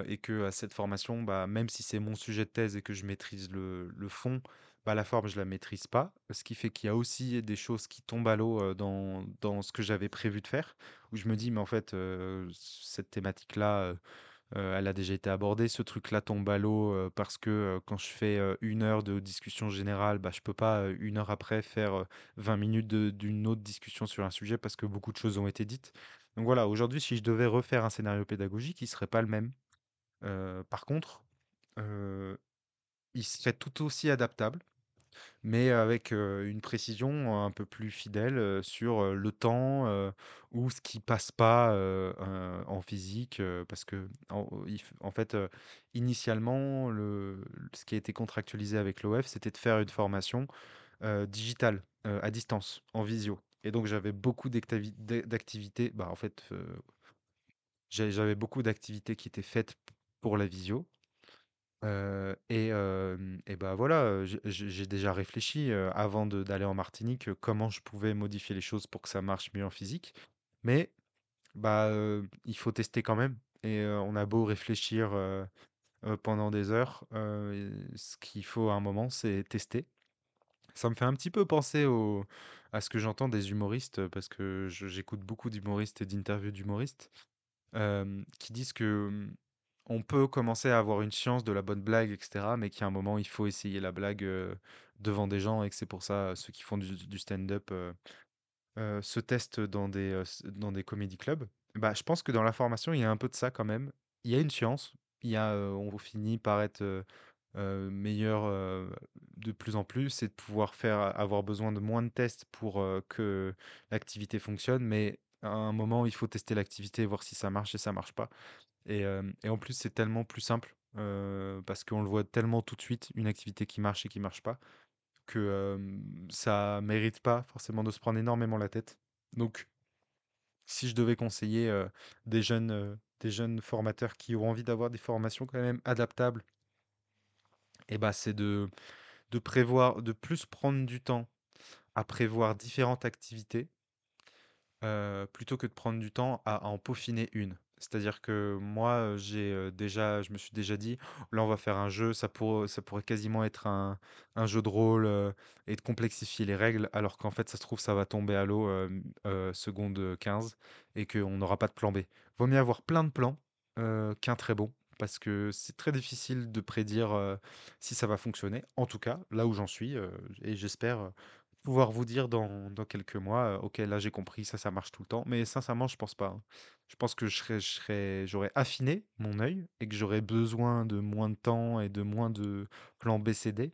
et qu'à cette formation, bah, même si c'est mon sujet de thèse et que je maîtrise le fond, bah, la forme je la maîtrise pas. Ce qui fait qu'il y a aussi des choses qui tombent à l'eau, dans ce que j'avais prévu de faire, où je me dis: «Mais en fait, cette thématique-là, elle a déjà été abordée, ce truc-là tombe à l'eau, parce que, quand je fais, 1 heure de discussion générale, bah, je peux pas, 1 heure après faire, 20 minutes d'une autre discussion sur un sujet parce que beaucoup de choses ont été dites. Donc voilà, aujourd'hui, si je devais refaire un scénario pédagogique, il serait pas le même. Par contre, heu, il serait tout aussi adaptable mais avec, une précision un peu plus fidèle, sur, le temps, ou ce qui passe pas, en physique, parce que en fait, initialement, ce qui a été contractualisé avec l'OF, c'était de faire une formation, digitale, à distance, en visio et donc j'avais beaucoup d'activités, bah, en fait, j'avais beaucoup d'activités qui étaient faites pour la visio. Et bah, voilà, j'ai déjà réfléchi, avant d'aller en Martinique, comment je pouvais modifier les choses pour que ça marche mieux en physique. Mais, bah, il faut tester quand même et on a beau réfléchir, pendant des heures, ce qu'il faut à un moment, c'est tester. Ça me fait un petit peu penser à ce que j'entends des humoristes, parce que j'écoute beaucoup d'humoristes et d'interviews d'humoristes qui disent que, on peut commencer à avoir une science de la bonne blague et cetera, mais qu'à un moment, il faut essayer la blague, devant des gens et que c'est pour ça, ceux qui font du stand-up, se testent dans des comedy clubs. Bah, je pense que dans la formation, il y a un peu de ça quand même. Il y a une science, on finit par être, meilleur, de plus en plus et de pouvoir avoir besoin de moins de tests pour, que l'activité fonctionne, mais à un moment, il faut tester l'activité, voir si ça marche et ça marche pas. Et en plus, c'est tellement plus simple, parce qu'on le voit tellement tout de suite, une activité qui marche et qui marche pas, que, ça mérite pas forcément de se prendre énormément la tête. Donc, si je devais conseiller, des jeunes formateurs qui ont envie d'avoir des formations quand même adaptables, et bah, c'est de prévoir de plus prendre du temps à prévoir différentes activités plutôt que de prendre du temps à en peaufiner une. C'est-à-dire que moi, je me suis déjà dit: «Là, on va faire un jeu, ça pourrait quasiment être un jeu de rôle, et de complexifier les règles», alors qu'en fait, ça se trouve, ça va tomber à l'eau, seconde 15 et qu'on n'aura pas de plan B. Vaut mieux avoir plein de plans, qu'un très bon, parce que c'est très difficile de prédire, si ça va fonctionner. En tout cas, là où j'en suis, et j'espère, pouvoir vous dire dans quelques mois, OK, là j'ai compris, ça marche tout le temps. Mais sincèrement, je pense pas, hein. Je pense que j'aurais affiné mon œil et que j'aurais besoin de moins de temps et de moins de plans B, C, D,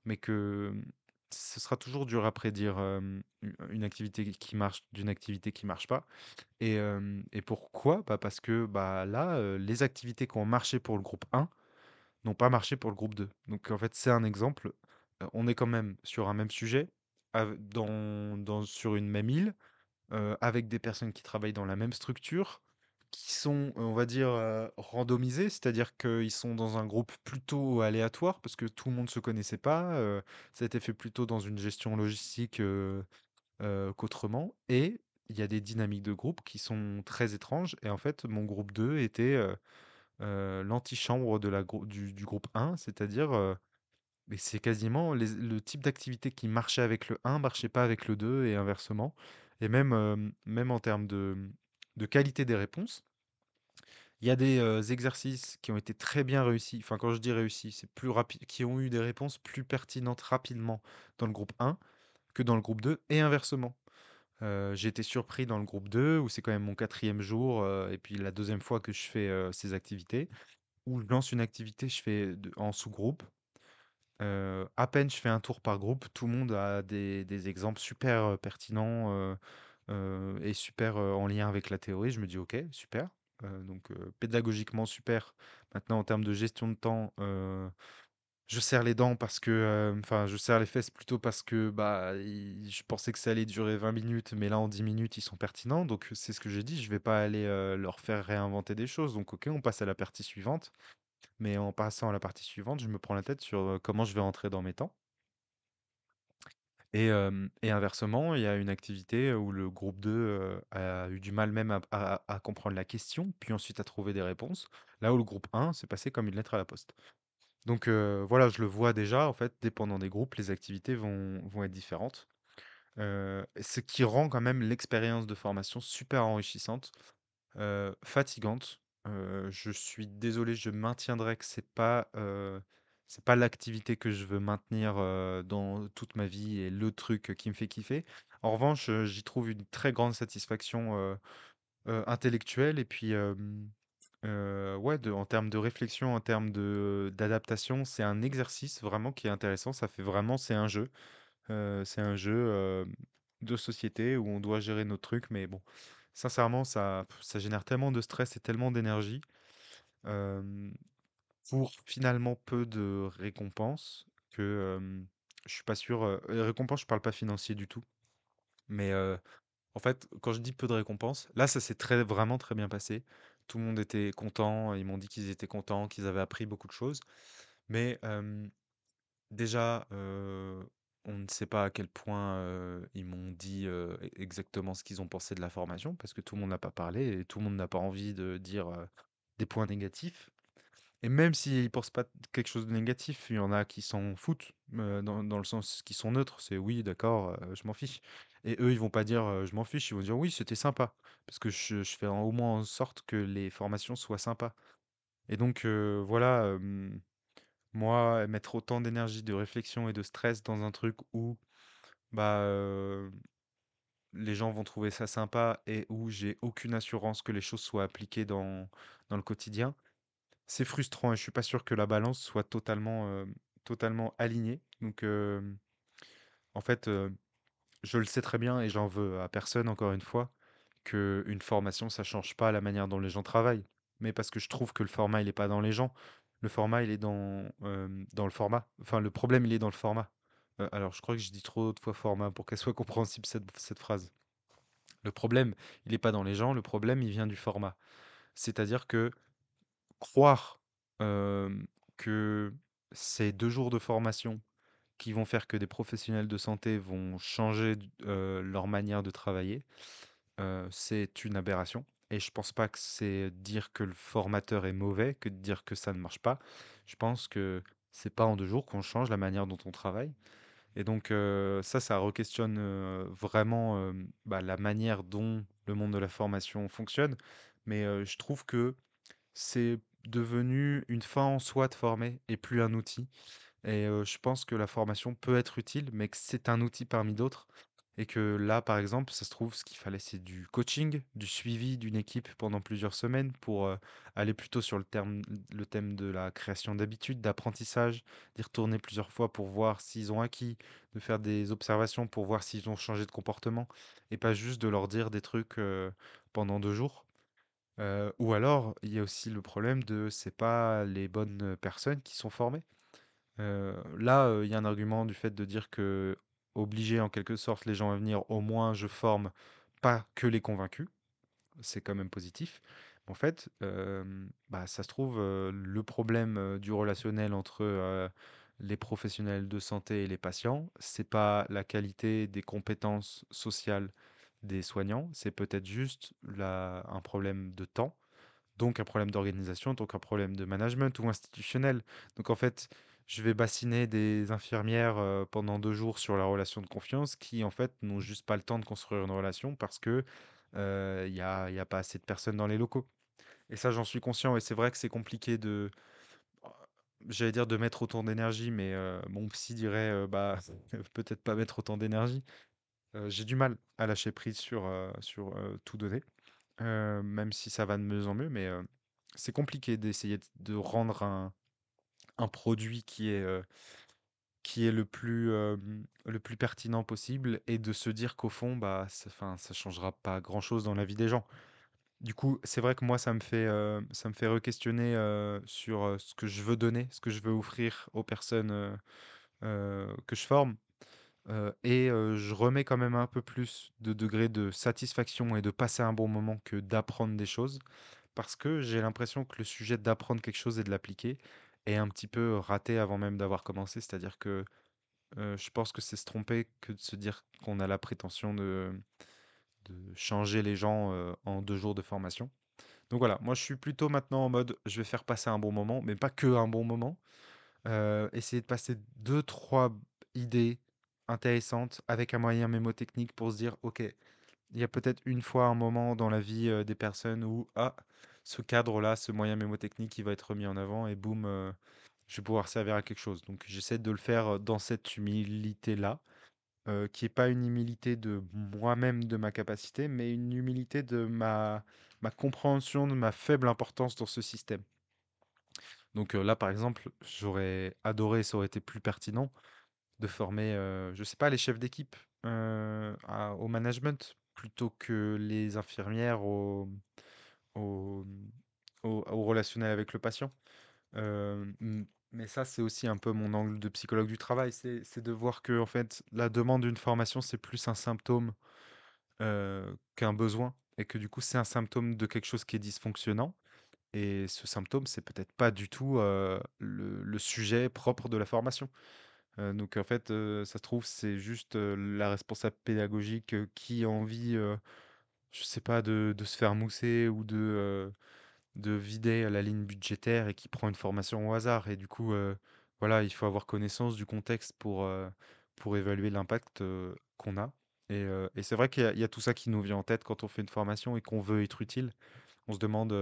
mais que ce sera toujours dur à prédire une activité qui marche d'une activité qui marche pas. Et pourquoi? Bah, parce que bah, là, les activités qui ont marché pour le groupe 1 n'ont pas marché pour le groupe 2. Donc en fait, c'est un exemple. On est quand même sur un même sujet, sur une même île, avec des personnes qui travaillent dans la même structure, qui sont, on va dire, randomisées, c'est-à-dire qu'ils sont dans un groupe plutôt aléatoire parce que tout le monde ne se connaissait pas. Ça a été fait plutôt dans une gestion logistique qu'autrement. Et il y a des dynamiques de groupe qui sont très étranges. Et en fait, mon groupe 2 était l'antichambre du groupe 1, c'est-à-dire, mais c'est quasiment le type d'activité qui marchait avec le 1 marchait pas avec le 2 et inversement. Et même, même en termes de qualité des réponses, il y a des exercices qui ont été très bien réussis. Enfin, quand je dis réussis, c'est plus rapide, qui ont eu des réponses plus pertinentes rapidement dans le groupe 1 que dans le groupe 2 et inversement. J'ai été surpris dans le groupe 2 où c'est quand même mon quatrième jour et puis la deuxième fois que je fais ces activités où je lance une activité, je fais en sous-groupe. À peine je fais un tour par groupe, tout le monde a des exemples super, pertinents, et super, en lien avec la théorie. Je me dis: «OK, super». Donc pédagogiquement super. Maintenant en termes de gestion de temps, je serre les dents parce que, enfin, je serre les fesses plutôt parce que, bah, je pensais que ça allait durer 20 minutes, mais là, en 10 minutes, ils sont pertinents. Donc, c'est ce que j'ai dit, je vais pas aller leur faire réinventer des choses. Donc, ok, on passe à la partie suivante. Mais en passant à la partie suivante, je me prends la tête sur comment je vais rentrer dans mes temps. Et inversement, il y a une activité où le groupe 2 a eu du mal même à comprendre la question, puis ensuite à trouver des réponses. Là où le groupe un s'est passé comme une lettre à la poste. Donc voilà, je le vois déjà, en fait, dépendant des groupes, les activités vont être différentes. Ce qui rend quand même l'expérience de formation super enrichissante, fatigante. Je suis désolé, je maintiendrai que c'est pas l'activité que je veux maintenir dans toute ma vie et le truc qui me fait kiffer. En revanche, j'y trouve une très grande satisfaction intellectuelle et puis ouais, en termes de réflexion, en termes d'adaptation, c'est un exercice vraiment qui est intéressant. Ça fait vraiment, c'est un jeu de société où on doit gérer nos trucs, mais bon, sincèrement, ça génère tellement de stress et tellement d'énergie euh, pour finalement peu de récompenses que je suis pas sûr. Récompenses, je parle pas financier du tout, mais en fait, quand je dis peu de récompenses, là, ça s'est vraiment très bien passé. Tout le monde était content, ils m'ont dit qu'ils étaient contents, qu'ils avaient appris beaucoup de choses. Mais déjà, on ne sait pas à quel point ils m'ont dit exactement ce qu'ils ont pensé de la formation, parce que tout le monde n'a pas parlé et tout le monde n'a pas envie de dire des points négatifs. Et même s'ils pensent pas quelque chose de négatif, il y en a qui s'en foutent, dans le sens qui sont neutres. C'est oui, d'accord, je m'en fiche. Et eux, ils vont pas dire je m'en fiche, ils vont dire oui, c'était sympa. Parce que je fais au moins en sorte que les formations soient sympas. Et donc, voilà, moi, mettre autant d'énergie, de réflexion et de stress dans un truc où bah, les gens vont trouver ça sympa et où j'ai aucune assurance que les choses soient appliquées dans le quotidien, c'est frustrant et je suis pas sûr que la balance soit totalement alignée. Donc, en fait, je le sais très bien et j'en veux à personne, encore une fois, que une formation, ça change pas la manière dont les gens travaillent. Mais parce que je trouve que le format, il est pas dans les gens. Le format, il est dans le format. Enfin, le problème, il est dans le format. Alors, je crois que je dis trop de fois format pour qu'elle soit compréhensible, cette phrase. Le problème, il est pas dans les gens, le problème, il vient du format. C'est-à-dire que croire que ces 2 jours de formation qui vont faire que des professionnels de santé vont changer leur manière de travailler, c'est une aberration. Et je pense pas que c'est dire que le formateur est mauvais que de dire que ça ne marche pas. Je pense que c'est pas en 2 jours qu'on change la manière dont on travaille. Et donc ça re-questionne vraiment bah, la manière dont le monde de la formation fonctionne. Mais je trouve que c'est devenu une fin en soi de former et plus un outil. Et je pense que la formation peut être utile, mais que c'est un outil parmi d'autres. Et que là, par exemple, ça se trouve, ce qu'il fallait, c'est du coaching, du suivi d'une équipe pendant plusieurs semaines pour aller plutôt sur le thème de la création d'habitudes, d'apprentissage, d'y retourner plusieurs fois pour voir s'ils ont acquis, de faire des observations pour voir s'ils ont changé de comportement, et pas juste de leur dire des trucs pendant 2 jours. Ou alors, il y a aussi le problème de c'est pas les bonnes personnes qui sont formées. Là, il y a un argument du fait de dire que obliger en quelque sorte les gens à venir, au moins je forme pas que les convaincus, c'est quand même positif. En fait, bah, ça se trouve, le problème du relationnel entre les professionnels de santé et les patients, c'est pas la qualité des compétences sociales des soignants, c'est peut-être juste un problème de temps, donc un problème d'organisation, donc un problème de management ou institutionnel. Donc en fait, je vais bassiner des infirmières pendant 2 jours sur la relation de confiance qui en fait n'ont juste pas le temps de construire une relation parce que il y a pas assez de personnes dans les locaux. Et ça, j'en suis conscient et c'est vrai que c'est compliqué j'allais dire de mettre autant d'énergie, mais mon psy dirait bah peut-être pas mettre autant d'énergie. J'ai du mal à lâcher prise sur tout donner. Même si ça va de mieux en mieux, mais c'est compliqué d'essayer de rendre un produit qui est le plus pertinent possible et de se dire qu'au fond, bah, enfin, ça changera pas grand-chose dans la vie des gens. Du coup, c'est vrai que moi, ça me fait re-questionner sur ce que je veux donner, ce que je veux offrir aux personnes que je forme. Je remets quand même un peu plus de degré de satisfaction et de passer un bon moment que d'apprendre des choses, parce que j'ai l'impression que le sujet d'apprendre quelque chose et de l'appliquer est un petit peu raté avant même d'avoir commencé. C'est-à-dire que je pense que c'est se tromper que de se dire qu'on a la prétention de changer les gens en 2 jours de formation. Donc voilà, moi je suis plutôt maintenant en mode je vais faire passer un bon moment, mais pas que un bon moment. Essayer de passer deux, trois idées intéressantes avec un moyen mémotechnique pour se dire, ok, il y a peut-être une fois un moment dans la vie des personnes où, ah, ce cadre-là, ce moyen mémotechnique, il va être remis en avant et boum, je vais pouvoir servir à quelque chose. Donc j'essaie de le faire dans cette humilité-là, qui est pas une humilité de moi-même, de ma capacité, mais une humilité de ma compréhension de ma faible importance dans ce système. Donc là, par exemple, j'aurais adoré, ça aurait été plus pertinent de former, je sais pas, les chefs d'équipe au management plutôt que les infirmières au, au relationnel avec le patient. Mais ça, c'est aussi un peu mon angle de psychologue du travail, c'est de voir que en fait, la demande d'une formation, c'est plus un symptôme qu'un besoin, et que du coup, c'est un symptôme de quelque chose qui est dysfonctionnant. Et ce symptôme, c'est peut-être pas du tout le sujet propre de la formation. Donc en fait, ça se trouve, c'est juste la responsable pédagogique qui a envie, je sais pas, de se faire mousser ou de vider la ligne budgétaire et qui prend une formation au hasard. Et du coup, voilà, il faut avoir connaissance du contexte pour évaluer l'impact qu'on a. Et c'est vrai il y a tout ça qui nous vient en tête quand on fait une formation et qu'on veut être utile. On se demande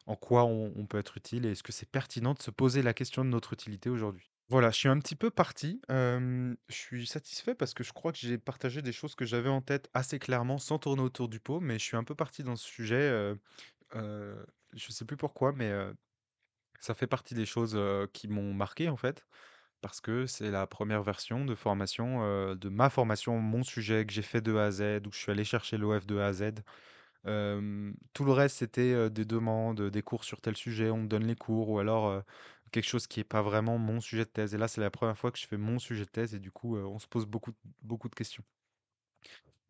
en quoi on peut être utile et est-ce que c'est pertinent de se poser la question de notre utilité aujourd'hui. Voilà, je suis un petit peu parti. Je suis satisfait parce que je crois que j'ai partagé des choses que j'avais en tête assez clairement sans tourner autour du pot, mais je suis un peu parti dans ce sujet. Je sais plus pourquoi, mais ça fait partie des choses qui m'ont marqué en fait, parce que c'est la première version de formation, de ma formation, mon sujet que j'ai fait de A à Z, où je suis allé chercher l'OF de A à Z. Tout le reste, c'était, des demandes, des cours sur tel sujet, on me donne les cours ou alors, quelque chose qui est pas vraiment mon sujet de thèse et là, c'est la première fois que je fais mon sujet de thèse et du coup, on se pose beaucoup de questions.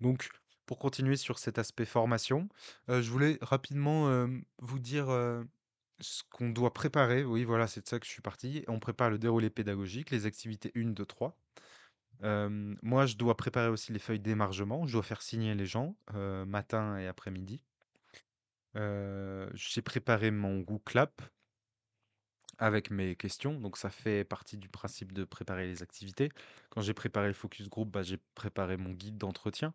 Donc pour continuer sur cet aspect formation, je voulais rapidement, vous dire, ce qu'on doit préparer. Oui, voilà, c'est de ça que je suis parti. On prépare le déroulé pédagogique, les activités 1, 2, 3. Moi, je dois préparer aussi les feuilles d'émargement. Je dois faire signer les gens, matin et après-midi. J'ai préparé mon Google avec mes questions, donc ça fait partie du principe de préparer les activités. Quand j'ai préparé le focus group, bah, j'ai préparé mon guide d'entretien.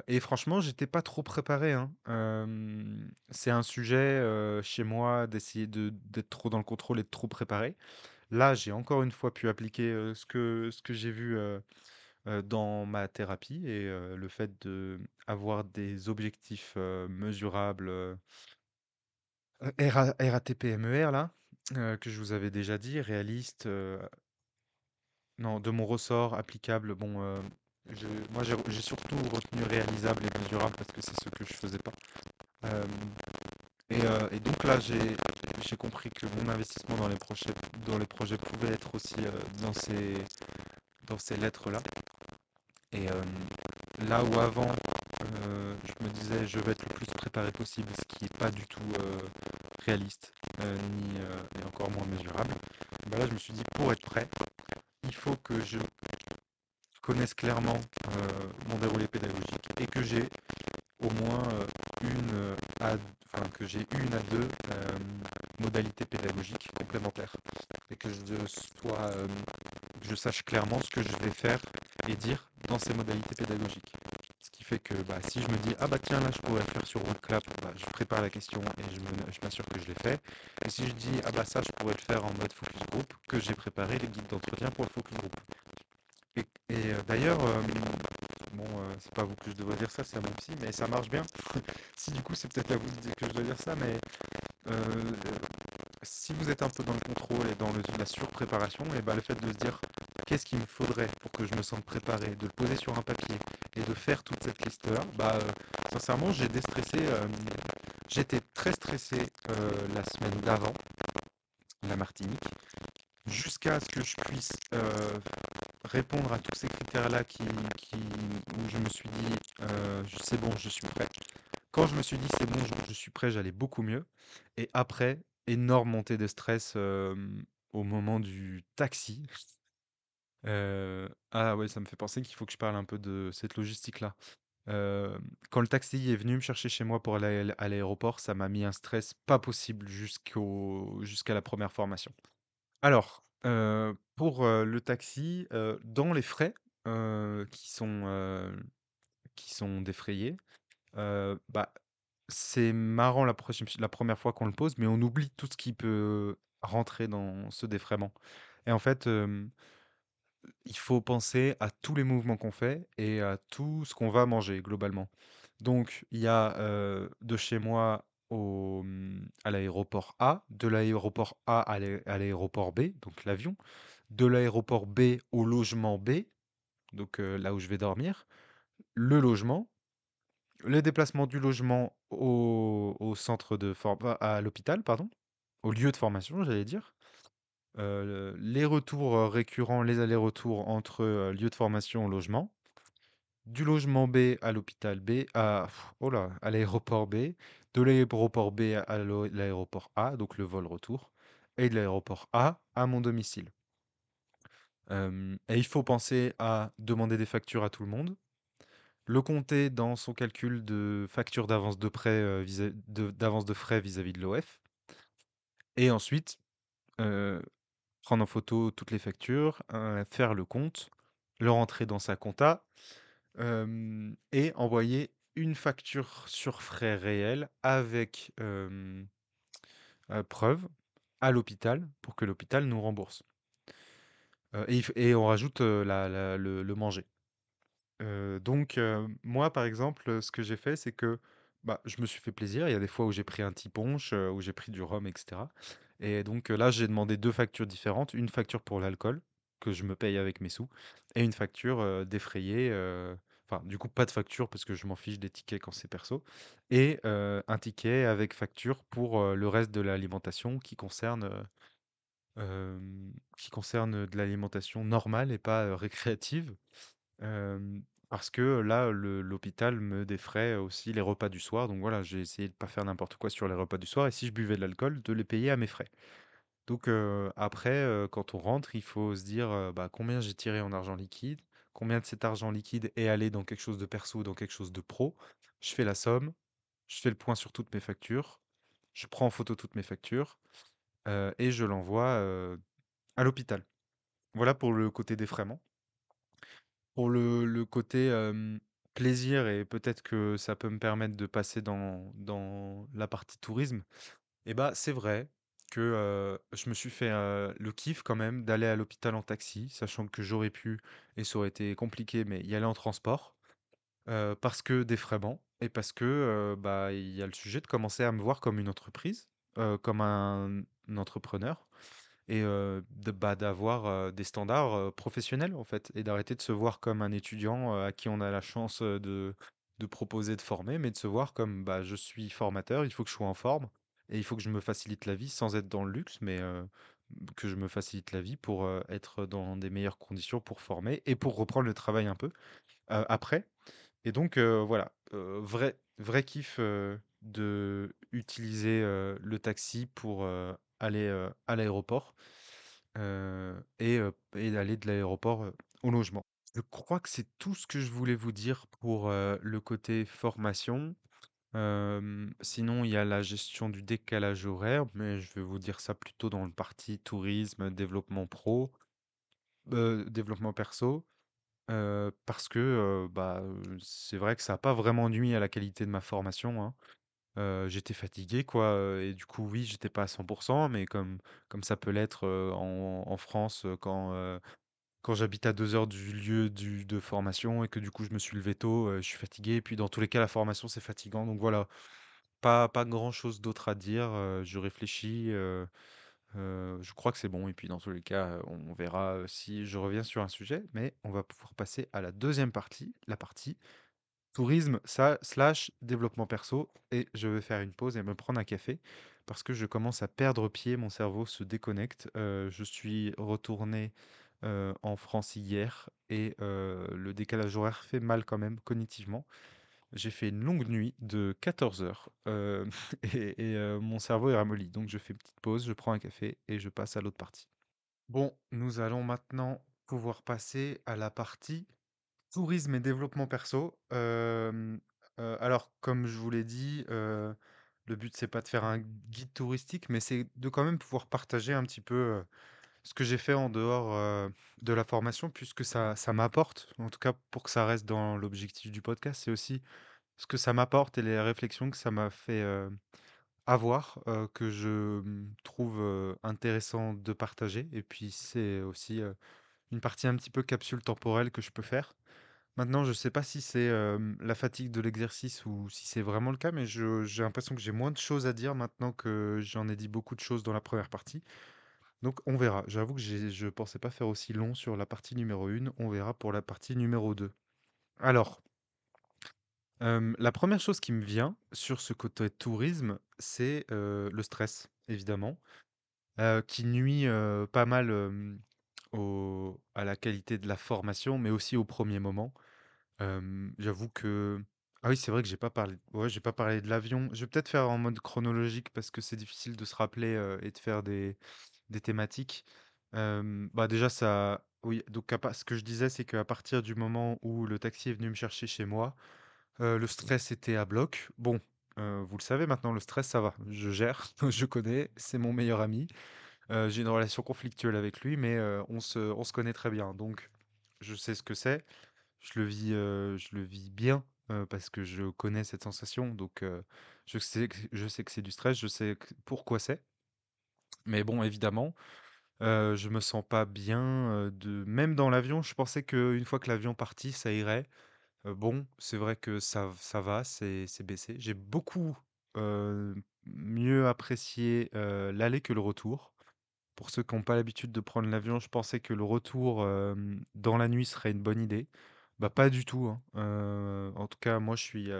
Et franchement, j'étais pas trop préparé, hein. C'est un sujet, chez moi d'essayer d'être trop dans le contrôle et de trop préparer. Là, j'ai encore une fois pu appliquer, ce que j'ai vu, dans ma thérapie et le fait d'avoir des objectifs, mesurables, RATP-MER là, que je vous avais déjà dit, réaliste, non, de mon ressort applicable, bon, je moi j'ai surtout retenu réalisable et mesurable parce que c'est ce que je faisais pas. Hem et donc là, j'ai compris que mon investissement dans les projets pouvait être aussi, dans ces lettres-là. Et là où avant, je me disais: «Je vais être le plus préparé possible», ce qui est pas du tout, réaliste, ni, et encore moins mesurable. Bah, là, je me suis dit: «Pour être prêt, il faut que je connaisse clairement, mon déroulé pédagogique et que j'ai au moins, une, à enfin, que j'ai une à 2 modalités pédagogiques complémentaires et que je sache clairement ce que je vais faire et dire dans ces modalités pédagogiques. Ce qui fait que, bah, si je me dis: «Ah bah tiens, là, je pourrais le faire sur Rootclap», bah, je prépare la question et je m'assure que je l'ai fait. Et si je dis: «Ah bah ça, je pourrais le faire en mode focus group», que j'ai préparé les guides d'entretien pour le focus group. D'ailleurs, bon, c'est pas à vous que je devrais dire ça, c'est à mon psy, mais ça marche bien. Si du coup, c'est peut-être à vous que je dois dire ça, mais si vous êtes un peu dans le contrôle et dans la surpréparation, et bah, le fait de se dire qu'est-ce qu'il me faudrait pour que je me sente préparé, de le poser sur un papier et de faire toute cette liste-là, bah, sincèrement, j'ai déstressé, j'étais très stressé la semaine d'avant, la Martinique, jusqu'à ce que je puisse répondre à tous ces critères-là où je me suis dit, c'est bon, je suis prêt. Quand je me suis dit c'est bon, je suis prêt, j'allais beaucoup mieux. Et après, énorme montée de stress au moment du taxi. Ah ouais, ça me fait penser qu'il faut que je parle un peu de cette logistique-là. Euh, Quand le taxi est venu me chercher chez moi pour aller à l'aéroport, ça m'a mis un stress pas possible jusqu'à la première formation. Alors, pour le taxi, dans les frais qui sont défrayés, bah, c'est marrant la première fois qu'on le pose, mais on oublie tout ce qui peut rentrer dans ce défraiement. Et en fait, il faut penser à tous les mouvements qu'on fait et à tout ce qu'on va manger globalement. Donc, il y a de chez moi à l'aéroport A, de l'aéroport A à l'aéroport B, donc l'avion, de l'aéroport B au logement B, donc là où je vais dormir, le logement, le déplacement du logement au centre à l'hôpital, pardon, au lieu de formation, j'allais dire. Les retours récurrents, les allers-retours entre lieu de formation au logement. Du logement B à l'hôpital B, oh là, à l'aéroport B. De l'aéroport B à l'aéroport A, donc le vol retour. Et de l'aéroport A à mon domicile. Et il faut penser à demander des factures à tout le monde, le compter dans son calcul de facture d'avance de prêt, d'avance de frais vis-à-vis de l'OF, et ensuite euh, prendre en photo toutes les factures, faire le compte, le rentrer dans sa compta, et envoyer une facture sur frais réels avec preuve à l'hôpital pour que l'hôpital nous rembourse. Et on rajoute le manger. Donc, moi, par exemple, ce que j'ai fait, c'est que bah, je me suis fait plaisir. Il y a des fois où j'ai pris un petit punch, où j'ai pris du rhum, etc. Et donc là, j'ai demandé deux factures différentes. Une facture pour l'alcool, que je me paye avec mes sous, et une facture défrayée. Enfin, du coup, pas de facture parce que je m'en fiche des tickets quand c'est perso. Et un ticket avec facture pour le reste de l'alimentation qui concerne de l'alimentation normale et pas récréative. Parce que là, l'hôpital me défraie aussi les repas du soir. Donc voilà, j'ai essayé de pas faire n'importe quoi sur les repas du soir. Et si je buvais de l'alcool, de les payer à mes frais. Donc après, quand on rentre, il faut se dire bah, combien j'ai tiré en argent liquide, combien de cet argent liquide est allé dans quelque chose de perso ou dans quelque chose de pro. Je fais la somme, je fais le point sur toutes mes factures, je prends en photo toutes mes factures et je l'envoie à l'hôpital. Voilà pour le côté défraiement. Pour le côté, plaisir et peut-être que ça peut me permettre de passer dans la partie tourisme, et bah, c'est vrai que, je me suis fait, le kiff quand même d'aller à l'hôpital en taxi, sachant que j'aurais pu et ça aurait été compliqué, mais y aller en transport, parce que défraiement et parce que, bah, il y a le sujet de commencer à me voir comme une entreprise, comme un entrepreneur et d'avoir, des standards, professionnels, en fait et d'arrêter de se voir comme un étudiant, à qui on a la chance, de proposer de former, mais de se voir comme, bah, je suis formateur, il faut que je sois en forme et il faut que je me facilite la vie sans être dans le luxe, mais que je me facilite la vie pour, être dans des meilleures conditions pour former et pour reprendre le travail un peu, après et donc voilà, vrai kiff, de utiliser, le taxi pour, aller, à l'aéroport, et d'aller de l'aéroport, au logement. Je crois que c'est tout ce que je voulais vous dire pour, le côté formation. Sinon, il y a la gestion du décalage horaire, mais je vais vous dire ça plutôt dans le parti tourisme, développement perso. Parce que, bah, c'est vrai que ça a pas vraiment nui à la qualité de ma formation, hein. J'étais fatigué quoi, et du coup, oui, j'étais pas à 100, mais comme ça peut l'être, en France, quand j'habite à 2 heures du lieu de formation et que du coup, je me suis levé tôt, je suis fatigué et puis dans tous les cas, la formation, c'est fatigant donc voilà, pas grand chose d'autre à dire, je réfléchis, Je crois que c'est bon et puis dans tous les cas, on verra, si je reviens sur un sujet, mais on va pouvoir passer à la deuxième partie, la partie tourisme ça slash développement perso et je vais faire une pause et me prendre un café parce que je commence à perdre pied, mon cerveau se déconnecte. Je suis retourné, en France hier et le décalage horaire fait mal quand même cognitivement. J'ai fait une longue nuit de 14 heures, et mon cerveau est ramolli. Donc je fais une petite pause, je prends un café et je passe à l'autre partie. Bon, nous allons maintenant pouvoir passer à la partie tourisme et développement perso. Alors comme je vous l'ai dit, le but c'est pas de faire un guide touristique, mais c'est de quand même pouvoir partager un petit peu, ce que j'ai fait en dehors, de la formation puisque ça m'apporte, en tout cas pour que ça reste dans l'objectif du podcast, c'est aussi ce que ça m'apporte et les réflexions que ça m'a fait, avoir, que je, trouve, intéressant de partager et puis c'est aussi, une partie un petit peu capsule temporelle que je peux faire. Maintenant, je sais pas si c'est, la fatigue de l'exercice ou si c'est vraiment le cas, mais je j'ai l'impression que j'ai moins de choses à dire maintenant que j'en ai dit beaucoup de choses dans la première partie. Donc on verra. J'avoue que je pensais pas faire aussi long sur la partie numéro 1. On verra pour la partie numéro 2. Alors, la première chose qui me vient sur ce côté tourisme, c'est, le stress, évidemment, qui nuit, pas mal, au à la qualité de la formation, mais aussi au premier moment. J'avoue que ah oui, c'est vrai que j'ai pas parlé de l'avion. Je vais peut-être faire en mode chronologique parce que c'est difficile de se rappeler, et de faire des thématiques. Bah, déjà ça oui, donc ce que je disais, c'est qu'à partir du moment où le taxi est venu me chercher chez moi, le stress était à bloc. Bon, vous le savez maintenant, le stress, ça va, je gère, je connais, c'est mon meilleur ami. J'ai une relation conflictuelle avec lui, mais on se connaît très bien, donc je sais ce que c'est. Je le vis bien, parce que je connais cette sensation, donc je sais que c'est du stress, je sais pourquoi c'est. Mais bon, évidemment, je me sens pas bien, de même dans l'avion, je pensais qu'une fois que l'avion partit, ça irait. Bon, c'est vrai que ça va, c'est baissé. J'ai beaucoup, mieux apprécié, l'aller que le retour. Pour ceux qui n'ont pas l'habitude de prendre l'avion, je pensais que le retour, dans la nuit serait une bonne idée. Bah, pas du tout, hein. En tout cas, moi, je suis,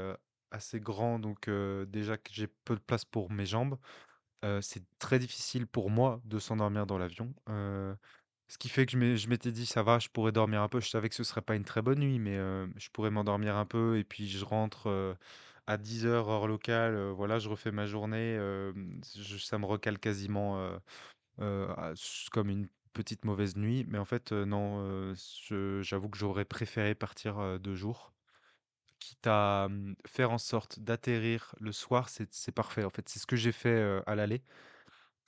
assez grand, donc déjà que j'ai peu de place pour mes jambes. C'est très difficile pour moi de s'endormir dans l'avion. Ce qui fait que je m'étais dit: «Ça va, je pourrais dormir un peu». Je savais que ce serait pas une très bonne nuit, mais je pourrais m'endormir un peu et puis je rentre, à 10 heures heure locale, voilà, je refais ma journée, ça me recale quasiment, comme une petite mauvaise nuit, mais en fait, non, j'avoue que j'aurais préféré partir, 2 jours, quitte à, faire en sorte d'atterrir le soir, c'est parfait. En fait, c'est ce que j'ai fait, à l'aller.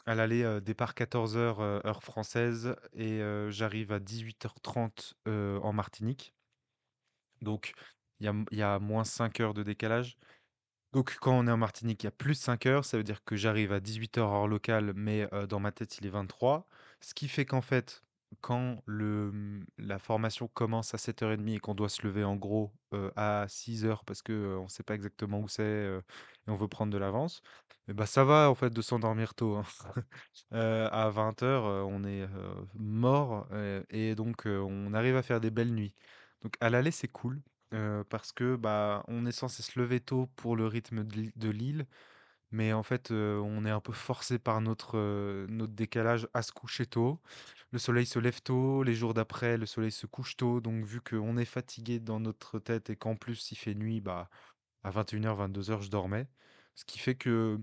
À l'aller, départ 14 heures heure française et j'arrive à 18h30 en Martinique. Donc il y a -5 heures de décalage. Donc quand on est en Martinique, il y a plus 5 heures, ça veut dire que j'arrive à 18 heures heure locale, mais dans ma tête, il est 23. Ce qui fait qu'en fait, quand la formation commence à 7h30 et qu'on doit se lever en gros, à 6 heures parce que, on ne sait pas exactement où c'est, et on veut prendre de l'avance, et bah, ça va en fait de s'endormir tôt, hein. À 20 heures, on est, mort, et donc on arrive à faire des belles nuits. Donc à l'aller, c'est cool. Parce que, bah, on est censé se lever tôt pour le rythme de l'île, mais en fait, on est un peu forcé par notre décalage à se coucher tôt. Le soleil se lève tôt, les jours d'après, le soleil se couche tôt, donc vu qu'on est fatigué dans notre tête et qu'en plus il fait nuit, bah, à 21h-22 heures, je dormais. Ce qui fait que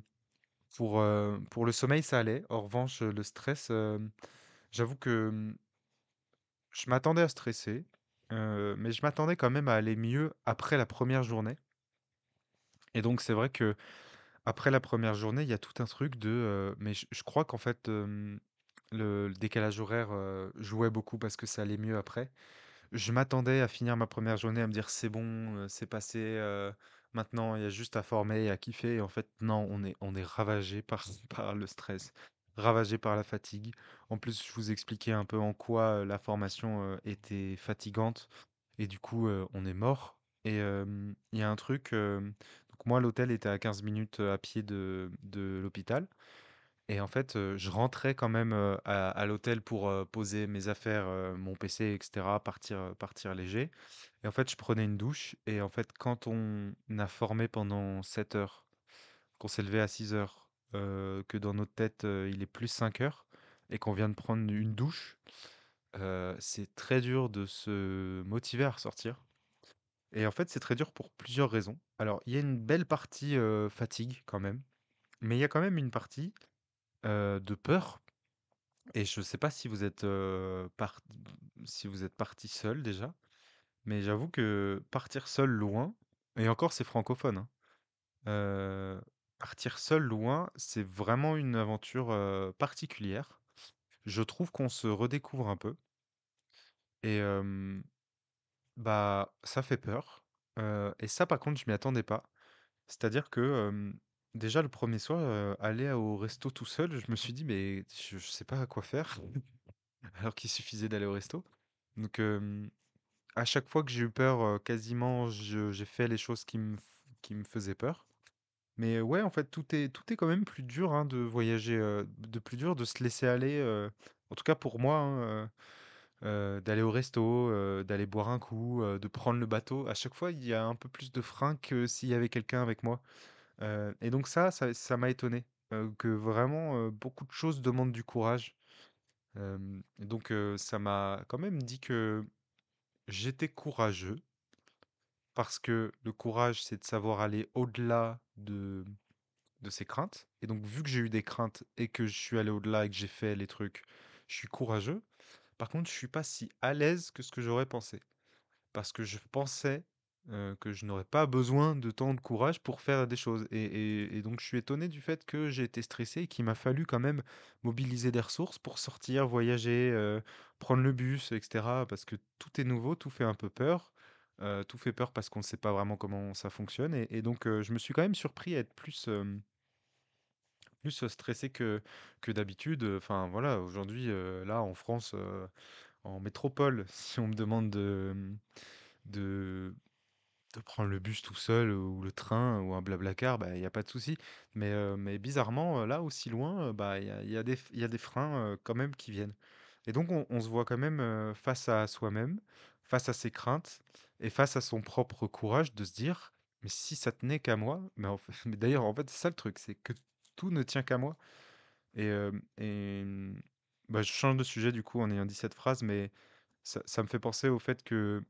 pour le sommeil, ça allait. En revanche, le stress, j'avoue que, je m'attendais à stresser, mais je m'attendais quand même à aller mieux après la première journée. Et donc c'est vrai que après la première journée, il y a tout un truc mais je crois qu'en fait, le décalage horaire, jouait beaucoup parce que ça allait mieux après. Je m'attendais à finir ma première journée, à me dire: «C'est bon, c'est passé, maintenant il y a juste à former et à kiffer» et en fait non, on est ravagé par par le stress, ravagé par la fatigue. En plus, je vous expliquais un peu en quoi, la formation, était fatigante et du coup, on est mort et il y a un truc, donc moi l'hôtel était à 15 minutes, à pied de l'hôpital Et en fait, je rentrais quand même, à l'hôtel pour, poser mes affaires, mon PC et cetera, partir léger. Et en fait, je prenais une douche et en fait, quand on a formé pendant 7 heures, qu'on s'est levé à 6 heures, que dans notre tête, il est plus 5 heures et qu'on vient de prendre une douche, c'est très dur de se motiver à ressortir. Et en fait, c'est très dur pour plusieurs raisons. Alors, il y a une belle partie, fatigue quand même, mais il y a quand même une partie, de peur. Et je sais pas si vous êtes, si vous êtes parti seul déjà, mais j'avoue que partir seul loin, et encore c'est francophone, hein, heu, partir seul loin, c'est vraiment une aventure, particulière. Je trouve qu'on se redécouvre un peu et bah, ça fait peur, et ça par contre je m'y attendais pas. C'est-à-dire que, déjà le premier soir, aller au resto tout seul, je me suis dit: «Mais je sais pas à quoi faire», alors qu'il suffisait d'aller au resto. Donc, à chaque fois que j'ai eu peur, quasiment j'ai fait les choses qui me faisaient peur. Mais ouais, en fait, tout est quand même plus dur, hein, de voyager, de plus dur de se laisser aller, en tout cas pour moi, hein, d'aller au resto, d'aller boire un coup, de prendre le bateau. À chaque fois, il y a un peu plus de frein que s'il y avait quelqu'un avec moi. Et donc ça m'a étonné, que vraiment, beaucoup de choses demandent du courage. Et donc, ça m'a quand même dit que j'étais courageux. Parce que le courage, c'est de savoir aller au-delà de ses craintes. Et donc, vu que j'ai eu des craintes et que je suis allé au-delà et que j'ai fait les trucs, je suis courageux. Par contre, je suis pas si à l'aise que ce que j'aurais pensé. Parce que je pensais que je n'aurais pas besoin de tant de courage pour faire des choses. Et donc, je suis étonné du fait que j'ai été stressé et qu'il m'a fallu quand même mobiliser des ressources pour sortir, voyager, prendre le bus, etc. Parce que tout est nouveau, tout fait un peu peur. Tout fait peur parce qu'on ne sait pas vraiment comment ça fonctionne. Et donc, je me suis quand même surpris à être plus stressé que d'habitude. Enfin, voilà, aujourd'hui, là, en France, en métropole, si on me demande de de prendre le bus tout seul ou le train ou un BlaBlaCar, bah, il y a pas de souci. Mais bizarrement, là, aussi loin, bah, il y a des freins, quand même qui viennent. Et donc on se voit quand même, face à soi-même, face à ses craintes et face à son propre courage de se dire: «Mais si ça tenait qu'à moi», mais en fait mais d'ailleurs, en fait, c'est ça le truc, c'est que tout ne tient qu'à moi. Bah, je change de sujet du coup en ayant dit cette phrase, mais ça me fait penser au fait que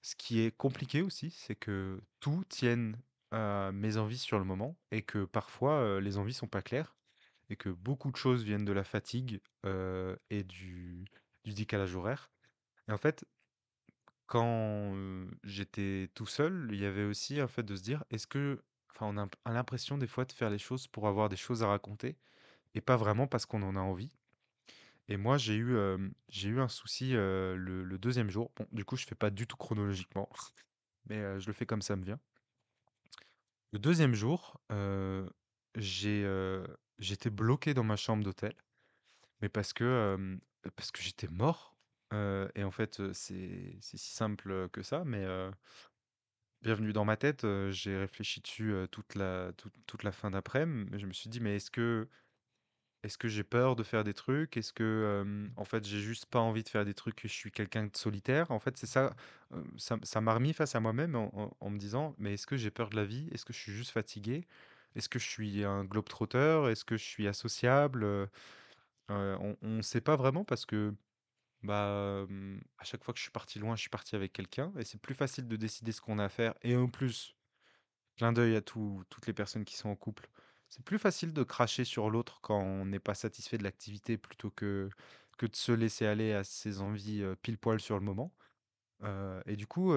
ce qui est compliqué aussi, c'est que tout tienne à mes envies sur le moment et que parfois, les envies sont pas claires et que beaucoup de choses viennent de la fatigue, et du décalage horaire. Et en fait, quand, j'étais tout seul, il y avait aussi un fait de se dire: «Est-ce que» enfin, on a l'impression des fois de faire les choses pour avoir des choses à raconter et pas vraiment parce qu'on en a envie. Et moi, j'ai eu un souci, le 2e jour. Bon, du coup, je fais pas du tout chronologiquement, mais je le fais comme ça me vient. Le 2e jour, j'étais bloqué dans ma chambre d'hôtel, mais parce que j'étais mort, et en fait, c'est si simple, que ça, mais bienvenue dans ma tête, j'ai réfléchi dessus, toute la fin d'après-midi. Je me suis dit: «Mais est-ce que j'ai peur de faire des trucs? Est-ce que, en fait, j'ai juste pas envie de faire des trucs, que je suis quelqu'un de solitaire?» En fait, c'est ça, ça m'a remis face à moi-même en me disant: «Mais est-ce que j'ai peur de la vie? Est-ce que je suis juste fatigué? Est-ce que je suis un globe-trotteur? Est-ce que je suis associable?» On sait pas vraiment parce que, bah, à chaque fois que je suis parti loin, je suis parti avec quelqu'un et c'est plus facile de décider ce qu'on a à faire et en plus clin d'œil à toutes les personnes qui sont en couple. C'est plus facile de cracher sur l'autre quand on n'est pas satisfait de l'activité plutôt que de se laisser aller à ses envies, pile poil sur le moment. Et du coup,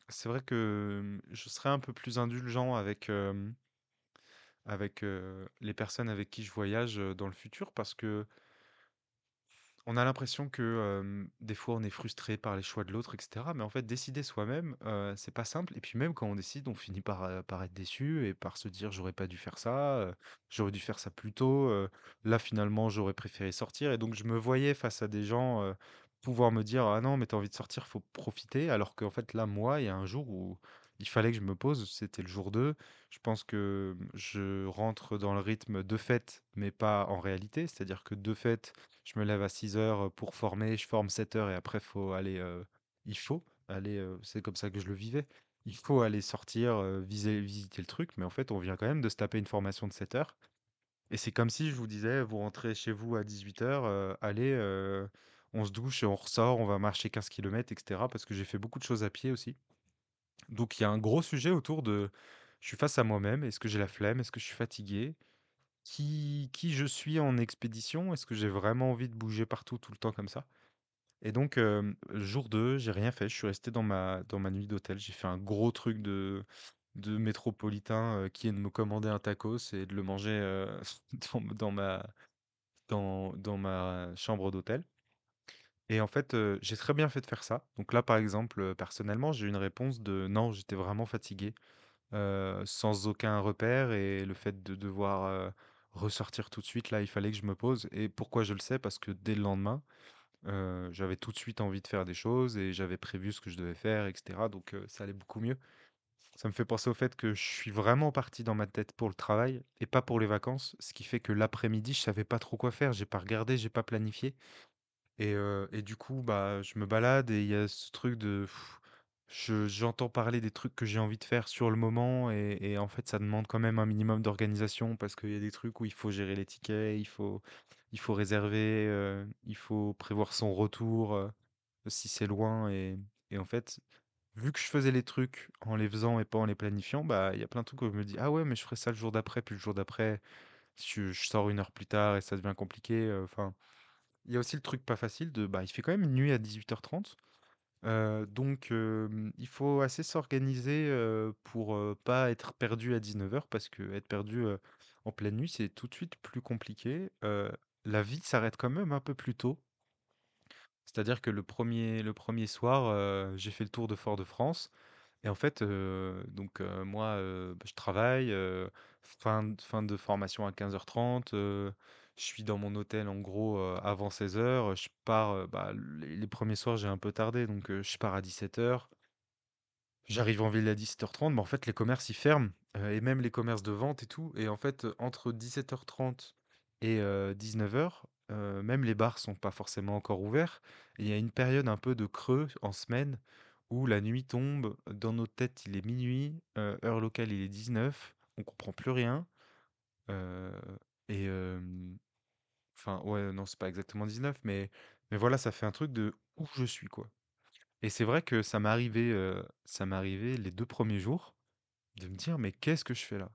c'est vrai que, je serais un peu plus indulgent avec, les personnes avec qui je voyage, dans le futur parce que on a l'impression que, des fois, on est frustré par les choix de l'autre et cetera, mais en fait, décider soi-même, c'est pas simple et puis même quand on décide, on finit par être déçu et par se dire: «J'aurais pas dû faire ça, j'aurais dû faire ça plus tôt, là, finalement, j'aurais préféré sortir» et donc je me voyais face à des gens, pouvoir me dire: «Ah non, mais tu as envie de sortir, faut profiter», alors qu'en fait, là, moi, il y a un jour où il fallait que je me pose, c'était le jour 2. Je pense que je rentre dans le rythme de fait, mais pas en réalité. C'est-à-dire que de fait, je me lève à 6 heures pour former, je forme 7 heures et après, il faut aller, c'est comme ça que je le vivais. Il faut aller sortir, visiter le truc, mais en fait, on vient quand même de se taper une formation de 7 heures. Et c'est comme si je vous disais, vous rentrez chez vous à 18 heures, allez, on se douche et on ressort, on va marcher 15 kilomètres, etc. Parce que j'ai fait beaucoup de choses à pied aussi. Donc il y a un gros sujet autour de, je suis face à moi-même, est-ce que j'ai la flemme, est-ce que je suis fatigué, qui je suis en expédition, est-ce que j'ai vraiment envie de bouger partout tout le temps comme ça? Et donc, jour 2, j'ai rien fait, je suis resté dans ma nuit d'hôtel, j'ai fait un gros truc de métropolitain, qui est de me commander un tacos et de le manger dans ma chambre d'hôtel. Et en fait, j'ai très bien fait de faire ça. Donc là, par exemple, personnellement, j'ai eu une réponse de non, j'étais vraiment fatigué, sans aucun repère et le fait de devoir, ressortir tout de suite, là, il fallait que je me pose et pourquoi je le sais? Parce que dès le lendemain, j'avais tout de suite envie de faire des choses et j'avais prévu ce que je devais faire et cetera donc ça allait beaucoup mieux. Ça me fait penser au fait que je suis vraiment parti dans ma tête pour le travail et pas pour les vacances, ce qui fait que l'après-midi, je savais pas trop quoi faire, j'ai pas regardé, j'ai pas planifié et du coup, bah, je me balade et il y a ce truc de j'entends parler des trucs que j'ai envie de faire sur le moment et en fait, ça demande quand même un minimum d'organisation parce qu'il y a des trucs où il faut gérer les tickets, il faut réserver, il faut prévoir son retour, si c'est loin et en fait, vu que je faisais les trucs en les faisant et pas en les planifiant, bah, il y a plein de trucs où je me dis: «Ah ouais, mais je ferai ça le jour d'après», puis le jour d'après, je sors 1 heure plus tard et ça devient compliqué, enfin il y a aussi le truc pas facile de, bah, il fait quand même nuit à 18h30, donc il faut assez s'organiser, pour, pas être perdu à 19h parce que être perdu, en pleine nuit, c'est tout de suite plus compliqué. La vie s'arrête quand même un peu plus tôt. C'est-à-dire que le premier soir, j'ai fait le tour de Fort-de-France et en fait, donc moi, bah, je travaille, fin de formation à 15h30, je suis dans mon hôtel en gros, avant 16h. Je pars, bah, les premiers soirs, j'ai un peu tardé donc je pars à 17h. J'arrive en ville à 17h30, mais en fait, les commerces, ils ferment, et même les commerces de vente et tout. Et en fait, entre 17h30 et 19h, même les bars sont pas forcément encore ouverts. Et il y a une période un peu de creux en semaine où la nuit tombe. Dans nos têtes, il est minuit, heure locale, il est 19. On comprend plus rien. euh, et enfin, ouais, non, c'est pas exactement 19, mais voilà, ça fait un truc de où je suis, quoi. Et c'est vrai que ça m'est arrivé les 2 premiers jours de me dire: «Mais qu'est-ce que je fais là?»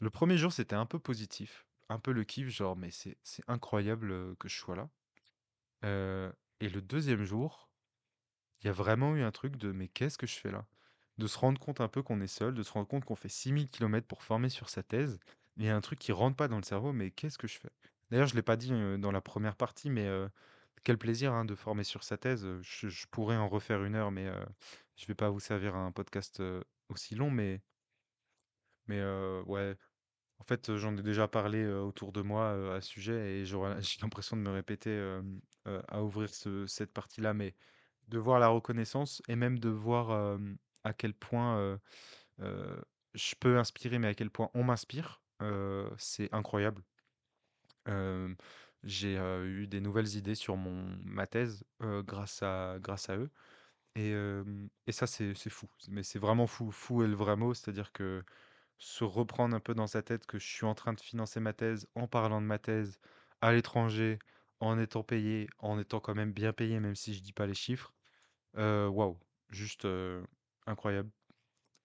Le premier jour, c'était un peu positif, un peu le kiff, genre: «Mais c'est incroyable, que je sois là». Et le deuxième jour, il y a vraiment eu un truc de: «Mais qu'est-ce que je fais là?» De se rendre compte un peu qu'on est seul, de se rendre compte qu'on fait 6 000 kilomètres pour former sur sa thèse. Il y a un truc qui rentre pas dans le cerveau: «Mais qu'est-ce que je fais?» D'ailleurs, je l'ai pas dit, dans la première partie, mais quel plaisir, hein, de former sur sa thèse, je pourrais en refaire 1 heure, mais je vais pas vous servir un podcast, aussi long, mais ouais, en fait, j'en ai déjà parlé, autour de moi, à ce sujet et j'ai l'impression de me répéter, à ouvrir cette partie-là, mais de voir la reconnaissance et même de voir, à quel point, heu, je peux inspirer, mais à quel point on m'inspire, c'est incroyable. Hem, j'ai, eu des nouvelles idées sur ma thèse, grâce à eux et ça, c'est fou. Mais c'est vraiment fou. Fou est le vrai mot, c'est-à-dire que se reprendre un peu dans sa tête que je suis en train de financer ma thèse, en parlant de ma thèse, à l'étranger, en étant payé, en étant quand même bien payé, même si je dis pas les chiffres, waouh, juste, incroyable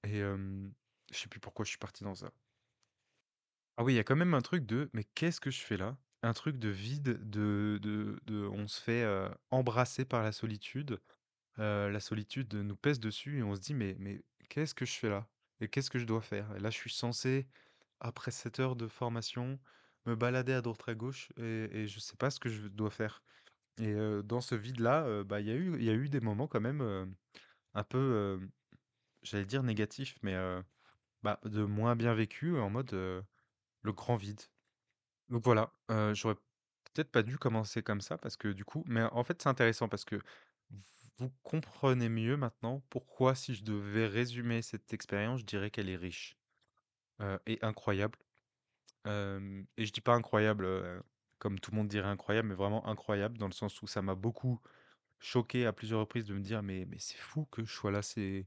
et je sais plus pourquoi je suis parti dans ça. Ah oui, il y a quand même un truc de: «Mais qu'est-ce que je fais là?» Un truc de vide, de on se fait, embrasser par la solitude nous pèse dessus et on se dit: «Mais qu'est-ce que je fais là? Et qu'est-ce que je dois faire?» Et là, je suis censé, après 7 heures de formation, me balader à droite à gauche et je sais pas ce que je dois faire et dans ce vide-là, bah, il y a eu des moments quand même, un peu, j'allais dire négatifs, mais bah, de moins bien vécu en mode, le grand vide. Donc voilà, j'aurais peut-être pas dû commencer comme ça parce que du coup mais en fait, c'est intéressant parce que vous comprenez mieux maintenant pourquoi, si je devais résumer cette expérience, je dirais qu'elle est riche, et incroyable. Et je dis pas incroyable, comme tout le monde dirait incroyable, mais vraiment incroyable dans le sens où ça m'a beaucoup choqué à plusieurs reprises de me dire: «Mais c'est fou que je sois là, c'est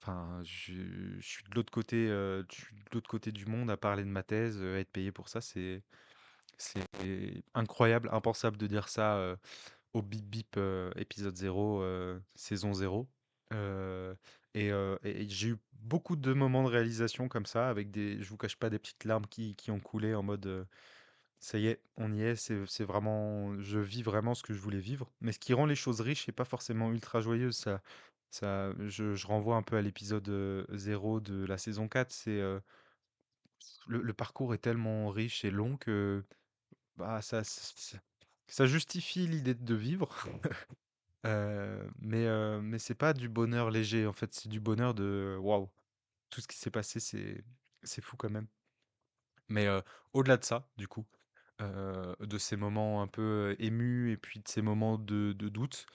enfin, je suis de l'autre côté, je suis de l'autre côté du monde à parler de ma thèse, à être payé pour ça». C'est incroyable, impensable de dire ça, au Bip Bip, épisode 0, saison 0. Heu et j'ai eu beaucoup de moments de réalisation comme ça avec des je vous cache pas des petites larmes qui ont coulé en mode, ça y est, on y est, c'est vraiment je vis vraiment ce que je voulais vivre. Mais ce qui rend les choses riches et pas forcément ultra joyeuses, ça je renvoie un peu à l'épisode, 0 de la saison 4, le parcours est tellement riche et long que, bah, ça justifie l'idée de vivre. Mais c'est pas du bonheur léger, en fait, c'est du bonheur de waouh, tout ce qui s'est passé, c'est fou quand même. Mais au-delà de ça, du coup, de ces moments un peu émus et puis de ces moments de doute,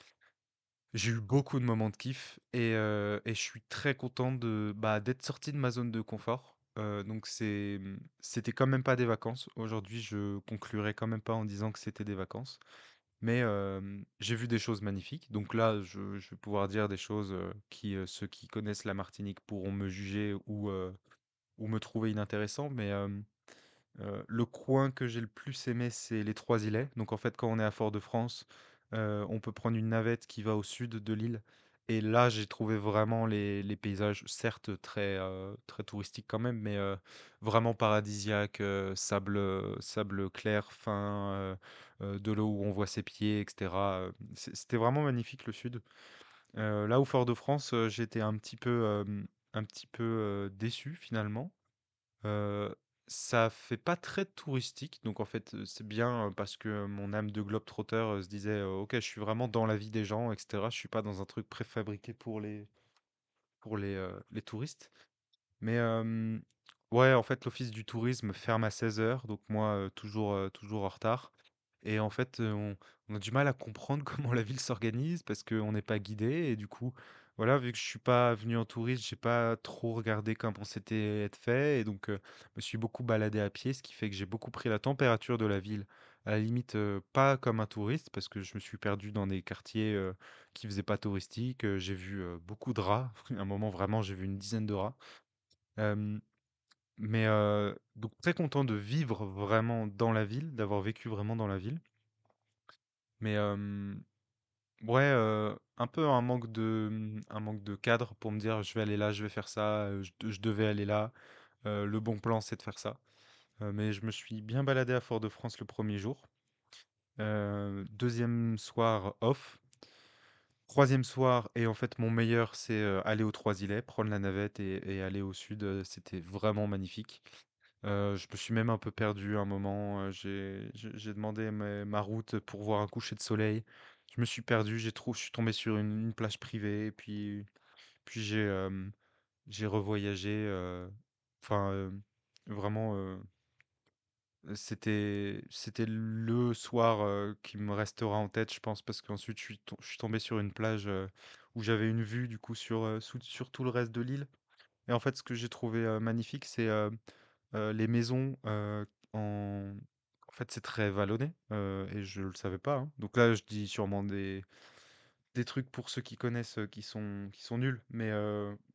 j'ai eu beaucoup de moments de kiff et je suis très content d'être sorti de ma zone de confort. Donc c'était quand même pas des vacances. Aujourd'hui, je conclurai quand même pas en disant que c'était des vacances. Mais j'ai vu des choses magnifiques. Donc là, je vais pouvoir dire des choses ceux qui connaissent la Martinique pourront me juger ou me trouver inintéressant. Mais le coin que j'ai le plus aimé, c'est les Trois Îlets. Donc en fait, quand on est à Fort-de-France, on peut prendre une navette qui va au sud de l'île. Et là, j'ai trouvé vraiment les paysages, certes très touristiques quand même, mais vraiment paradisiaques, sable clair, fin, de l'eau où on voit ses pieds, etc. C'était vraiment magnifique le sud. Là où Fort-de-France, j'étais un petit peu déçu finalement. Heu, Ça fait pas très touristique, donc en fait, c'est bien, parce que mon âme de globe-trotter, se disait: «OK, je suis vraiment dans la vie des gens et cetera. Je suis pas dans un truc préfabriqué pour les touristes». Mais ouais, en fait, l'office du tourisme ferme à 16 heures, donc moi, toujours en retard. Et en fait, on a du mal à comprendre comment la ville s'organise parce qu'on n'est pas guidé et du coup, voilà, vu que je suis pas venu en touriste, j'ai pas trop regardé comment c'était être fait et donc je me suis beaucoup baladé à pied, ce qui fait que j'ai beaucoup pris la température de la ville. À la limite, pas comme un touriste parce que je me suis perdu dans des quartiers, qui faisaient pas touristiques, j'ai vu, beaucoup de rats. À un moment, vraiment, j'ai vu une dizaine de rats. Hem, mais donc très content de vivre vraiment dans la ville, d'avoir vécu vraiment dans la ville. Mais ouais, un peu un manque de cadre pour me dire: «Je vais aller là, je vais faire ça, je devais aller là, le bon plan, c'est de faire ça». Mais je me suis bien baladé à Fort-de-France le premier jour. 2e soir off. 3e soir et en fait mon meilleur, c'est, aller aux Trois-Îlets, prendre la navette et aller au sud, c'était vraiment magnifique. Je me suis même un peu perdu à un moment, j'ai demandé ma route pour voir un coucher de soleil. Je me suis perdu, je suis tombé sur une plage privée et puis j'ai revoyagé, enfin, vraiment, c'était le soir, qui me restera en tête, je pense, parce qu'ensuite je suis tombé sur une plage, où j'avais une vue du coup sur tout le reste de l'île et en fait, ce que j'ai trouvé, magnifique, c'est, les maisons, en fait, c'est très vallonné, et je le savais pas, hein. Donc là, je dis sûrement des trucs pour ceux qui connaissent, qui sont nuls. Mais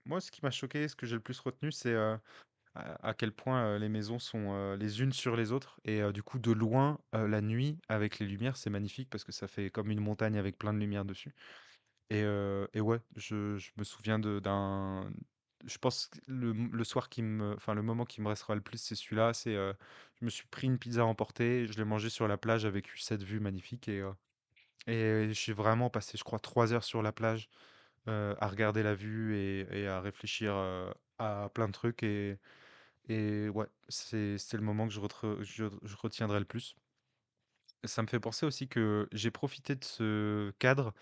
moi, ce qui m'a choqué, ce que j'ai le plus retenu, c'est, à quel point, les maisons sont, les unes sur les autres et du coup, de loin, la nuit, avec les lumières, c'est magnifique parce que ça fait comme une montagne avec plein de lumière dessus. Et ouais, je me souviens je pense que le soir enfin, le moment qui me restera le plus, c'est celui-là. Je me suis pris une pizza à emporter, je l'ai mangée sur la plage avec cette vue magnifique et j'ai vraiment passé, je crois, 3 heures sur la plage, à regarder la vue et à réfléchir, à plein de trucs et ouais, c'est le moment que je retiendrai le plus. Ça me fait penser aussi que j'ai profité de ce cadre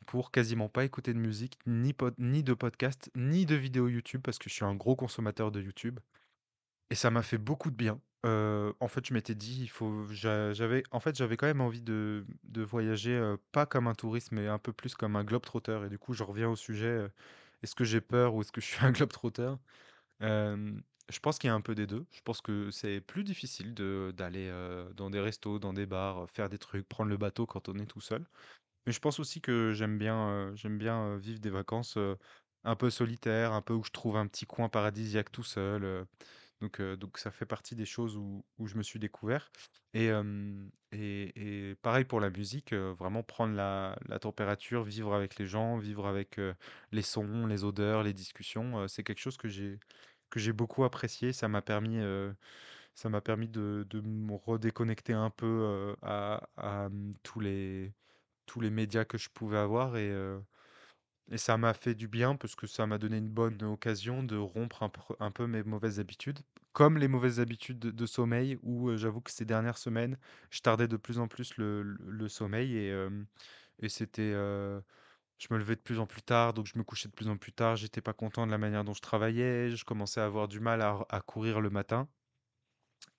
pour quasiment pas écouter de musique, ni de podcast, ni de vidéos YouTube, parce que je suis un gros consommateur de YouTube. Et ça m'a fait beaucoup de bien. En fait, je m'étais dit: «Il faut» j'avais en fait, j'avais quand même envie de voyager, pas comme un touriste, mais un peu plus comme un globe-trotter et du coup, je reviens au sujet, est-ce que j'ai peur ou est-ce que je suis un globe-trotter? Je pense qu'il y a un peu des 2. Je pense que c'est plus difficile d'aller, dans des restos, dans des bars, faire des trucs, prendre le bateau quand on est tout seul. Mais je pense aussi que j'aime bien, vivre des vacances, un peu solitaires, un peu où je trouve un petit coin paradisiaque tout seul, donc ça fait partie des choses où je me suis découvert et pareil pour la musique, vraiment prendre la température, vivre avec les gens, vivre avec, les sons, les odeurs, les discussions, c'est quelque chose que j'ai beaucoup apprécié. Ça m'a permis de me redéconnecter un peu, tous les médias que je pouvais avoir et ça m'a fait du bien parce que ça m'a donné une bonne occasion de rompre un peu mes mauvaises habitudes, comme les mauvaises habitudes de sommeil où j'avoue que ces dernières semaines, je tardais de plus en plus le sommeil et je me levais de plus en plus tard, donc je me couchais de plus en plus tard, j'étais pas content de la manière dont je travaillais, je commençais à avoir du mal à courir le matin.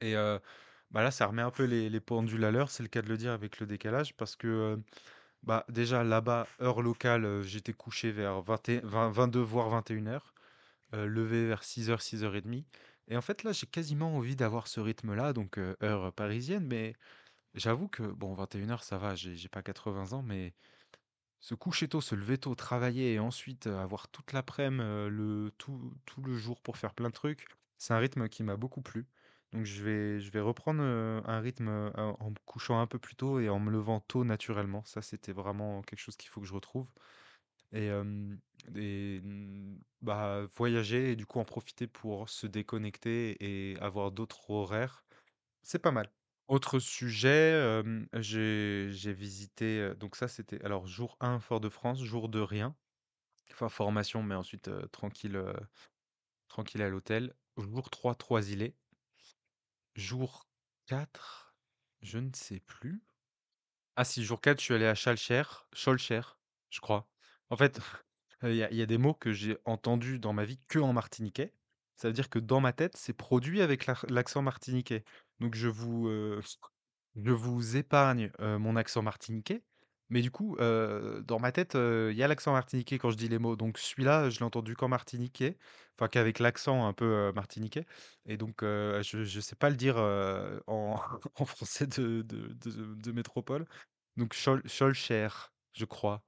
Et bah là, ça remet un peu les pendules à l'heure, c'est le cas de le dire avec le décalage, parce que bah, déjà là-bas, heure locale, j'étais couché vers 22 voire 21h, levé vers 6h, 6h30. Et en fait, là, j'ai quasiment envie d'avoir ce rythme-là, donc heure parisienne, mais j'avoue que, bon, 21h, ça va, j'ai pas 80 ans, mais se coucher tôt, se lever tôt, travailler et ensuite avoir toute l'après-midi, tout le jour pour faire plein de trucs, c'est un rythme qui m'a beaucoup plu. Donc je vais reprendre un rythme en me couchant un peu plus tôt et en me levant tôt naturellement. Ça, c'était vraiment quelque chose qu'il faut que je retrouve. Et, bah, voyager et du coup en profiter pour se déconnecter et avoir d'autres horaires, c'est pas mal. Autre sujet, j'ai visité, donc ça c'était alors jour 1 Fort-de-France, jour 2 rien, enfin formation mais ensuite, tranquille à l'hôtel. Jour 3 Trois-Îlets. Jour 4 je ne sais plus. Ah si, jour 4 je suis allé à Schœlcher, je crois. En fait, il y a des mots que j'ai entendus dans ma vie que en martiniquais. Ça veut dire que dans ma tête, c'est produit avec l'accent martiniquais. Donc je vous épargne, mon accent martiniquais, mais du coup, dans ma tête, il y a l'accent martiniquais quand je dis les mots. Donc celui-là, je l'ai entendu qu'en martiniquais, enfin qu'avec l'accent un peu, martiniquais et donc je sais pas le dire, en en français de métropole. Donc Schœlcher, je crois.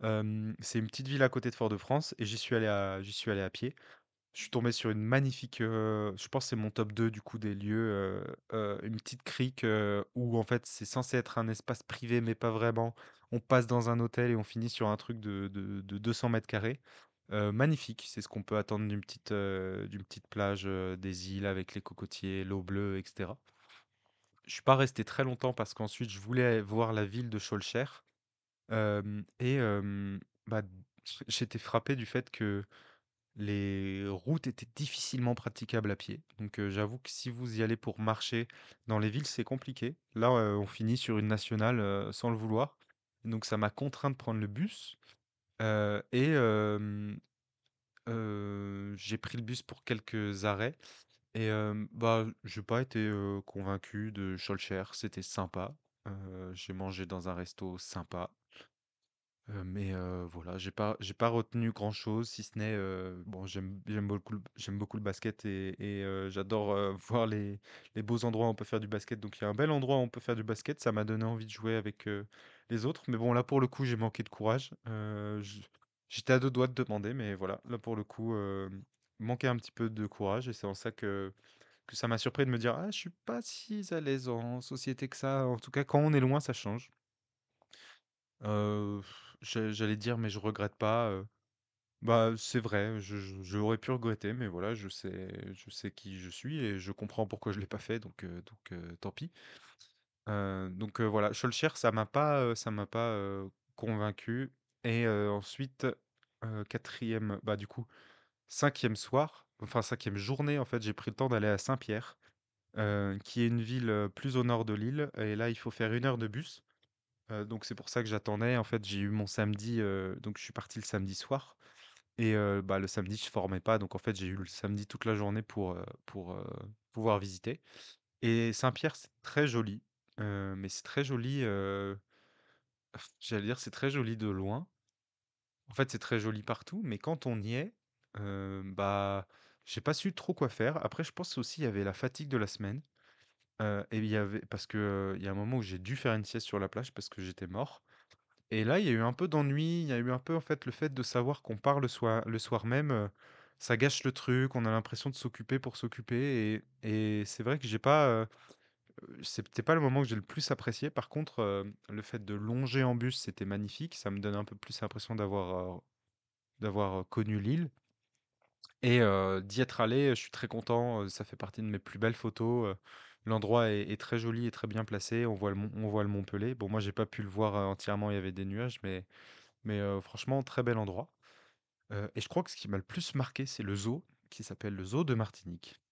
C'est une petite ville à côté de Fort-de-France et j'y suis allé à pied. Je suis tombé sur une magnifique, je pense que c'est mon top 2 du coup des lieux, une petite crique, où en fait c'est censé être un espace privé mais pas vraiment. On passe dans un hôtel et on finit sur un truc de 200 m². Magnifique, c'est ce qu'on peut attendre d'une petite plage, des îles avec les cocotiers, l'eau bleue et cetera. Je suis pas resté très longtemps parce qu'ensuite je voulais voir la ville de Schœlcher. Bah, j'étais frappé du fait que les routes étaient difficilement praticables à pied. Donc j'avoue que si vous y allez pour marcher dans les villes, c'est compliqué. Là, on finit sur une nationale, sans le vouloir. Donc ça m'a contraint de prendre le bus, et j'ai pris le bus pour quelques arrêts et bah, j'ai pas été, convaincu de Schœlcher. C'était sympa. J'ai mangé dans un resto sympa. Mais voilà, j'ai pas retenu grand-chose si ce n'est, bon j'aime beaucoup le basket et j'adore, voir les beaux endroits où on peut faire du basket. Donc il y a un bel endroit où on peut faire du basket, ça m'a donné envie de jouer avec, les autres. Mais bon là pour le coup, j'ai manqué de courage. J'étais à 2 doigts de demander, mais voilà, là pour le coup, manquait un petit peu de courage et c'est en ça que ça m'a surpris de me dire: «Ah je suis pas si à l'aise en société que ça». En tout cas quand on est loin, ça change. Heu, j'allais dire: «Mais je regrette pas», bah, c'est vrai, j'aurais pu regretter, mais voilà, je sais qui je suis et je comprends pourquoi je l'ai pas fait, tant pis. Voilà, Schœlcher, ça m'a pas, convaincu et ensuite, 4e, bah, du coup, 5e soir, enfin 5e journée, en fait, j'ai pris le temps d'aller à Saint-Pierre, qui est une ville, plus au nord de l'île et là, il faut faire 1 heure de bus. Donc c'est pour ça que j'attendais. En fait, j'ai eu mon samedi, donc je suis parti le samedi soir et bah, le samedi, je formais pas, donc en fait, j'ai eu le samedi toute la journée pour pouvoir visiter Et Saint-Pierre, c'est très joli, mais c'est très joli, j'allais dire, c'est très joli de loin. En fait, c'est très joli partout, mais quand on y est, bah, j'ai pas su trop quoi faire. Après, je pense aussi il y avait la fatigue de la semaine, et il y avait parce que, il y a un moment où j'ai dû faire une sieste sur la plage parce que j'étais mort. Et là, il y a eu un peu d'ennui, il y a eu un peu, en fait, le fait de savoir qu'on part le soir même, ça gâche le truc, on a l'impression de s'occuper pour s'occuper et c'est vrai que j'ai pas, c'était pas le moment que j'ai le plus apprécié. Par contre, le fait de longer en bus, c'était magnifique, ça me donne un peu plus l'impression d'avoir connu l'île et d'y être allé, je suis très content, ça fait partie de mes plus belles photos, l'endroit est très joli et très bien placé, on voit le mont Pelé. Bon, moi, j'ai pas pu le voir, entièrement, il y avait des nuages, mais franchement, très bel endroit. Et je crois que ce qui m'a le plus marqué, c'est le zoo, qui s'appelle le zoo de Martinique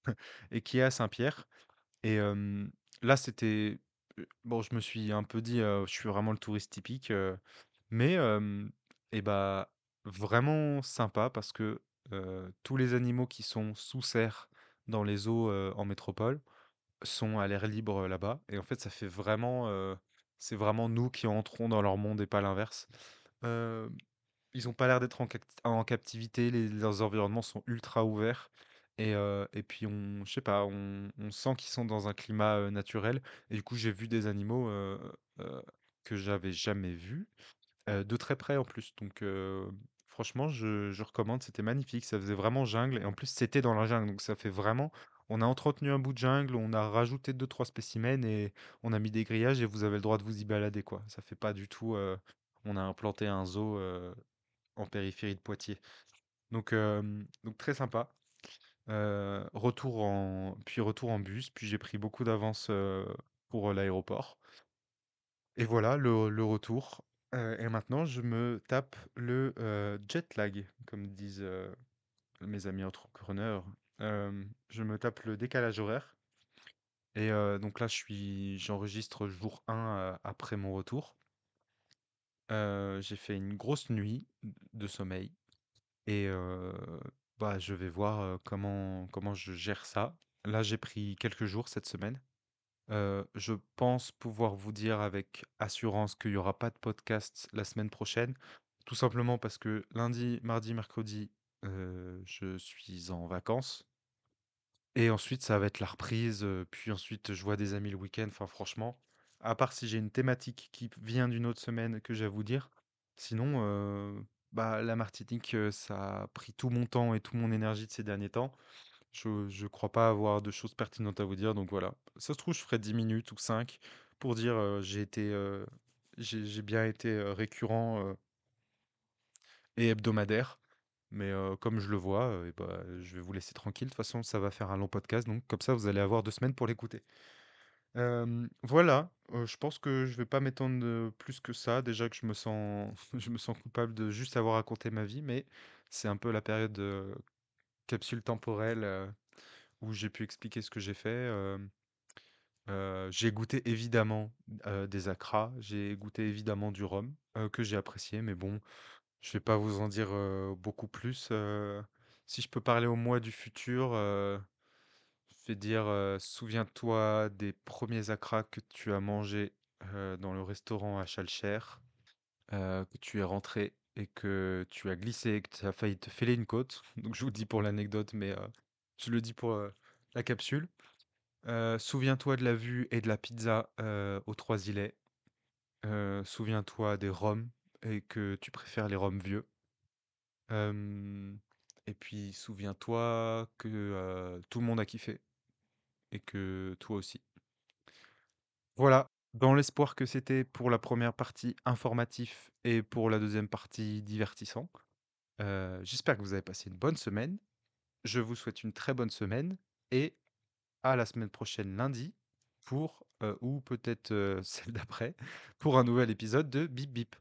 et qui est à Saint-Pierre. Et là, c'était, bon, je me suis un peu dit, je suis vraiment le touriste typique, mais et bah, vraiment sympa parce que, tous les animaux qui sont sous serre dans les zoos, en métropole sont à l'air libre, là-bas et en fait, ça fait vraiment, c'est vraiment nous qui entrons dans leur monde et pas l'inverse. Heu Ils ont pas l'air d'être en captivité, leurs environnements sont ultra ouverts et puis je sais pas, on sent qu'ils sont dans un climat, naturel et du coup, j'ai vu des animaux, heu, que j'avais jamais vus, de très près en plus donc franchement, je recommande, c'était magnifique, ça faisait vraiment jungle et en plus, c'était dans la jungle donc ça fait vraiment on a entretenu un bout de jungle, on a rajouté deux trois spécimens et on a mis des grillages et vous avez le droit de vous y balader, quoi. Ça fait pas du tout, on a implanté un zoo, en périphérie de Poitiers. Donc très sympa. Retour en bus, puis j'ai pris beaucoup d'avance, pour, l'aéroport et voilà le retour, et maintenant je me tape le, jet lag comme disent, mes amis entrepreneurs. Je me tape le décalage horaire et donc là j'enregistre jour 1, après mon retour. J'ai fait une grosse nuit de sommeil. Et bah, je vais voir, comment je gère ça. Là, j'ai pris quelques jours cette semaine. Je pense pouvoir vous dire avec assurance qu'il y aura pas de podcast la semaine prochaine, tout simplement parce que lundi, mardi, mercredi, je suis en vacances et ensuite ça va être la reprise, puis ensuite je vois des amis le week-end. Enfin franchement, à part si j'ai une thématique qui vient d'une autre semaine que j'ai à vous dire, sinon, bah, la Martinique, ça a pris tout mon temps et toute mon énergie de ces derniers temps. Je crois pas avoir de choses pertinentes à vous dire, donc voilà. Ça se trouve, je ferai 10 minutes ou 5 pour dire, j'ai bien été, récurrent, et hebdomadaire. Mais comme je le vois, et bah, je vais vous laisser tranquille. De toute façon, ça va faire un long podcast, donc comme ça, vous allez avoir 2 semaines pour l'écouter. Voilà, je pense que je vais pas m'étendre, plus que ça. Déjà que je me sens je me sens coupable de juste avoir raconté ma vie, mais c'est un peu la période, capsule temporelle, où j'ai pu expliquer ce que j'ai fait. J'ai goûté évidemment, des acras, j'ai goûté évidemment du rhum, que j'ai apprécié, mais bon, je vais pas vous en dire, beaucoup plus. Si je peux parler au moi du futur, je vais dire, souviens-toi des premiers acras que tu as mangés, dans le restaurant à Schœlcher, que tu es rentré et que tu as glissé et que tu as failli te fêler une côte. Donc je vous le dis pour l'anecdote, mais je le dis pour, la capsule. Souviens-toi de la vue et de la pizza, aux Trois Îlets. Souviens-toi des rhums et que tu préfères les rhums vieux. Hem et puis souviens-toi que, tout le monde a kiffé et que toi aussi. Voilà, dans l'espoir que c'était pour la première partie informatif et pour la deuxième partie divertissant. J'espère que vous avez passé une bonne semaine. Je vous souhaite une très bonne semaine et à la semaine prochaine lundi pour, ou peut-être, celle d'après, pour un nouvel épisode de Bip Bip.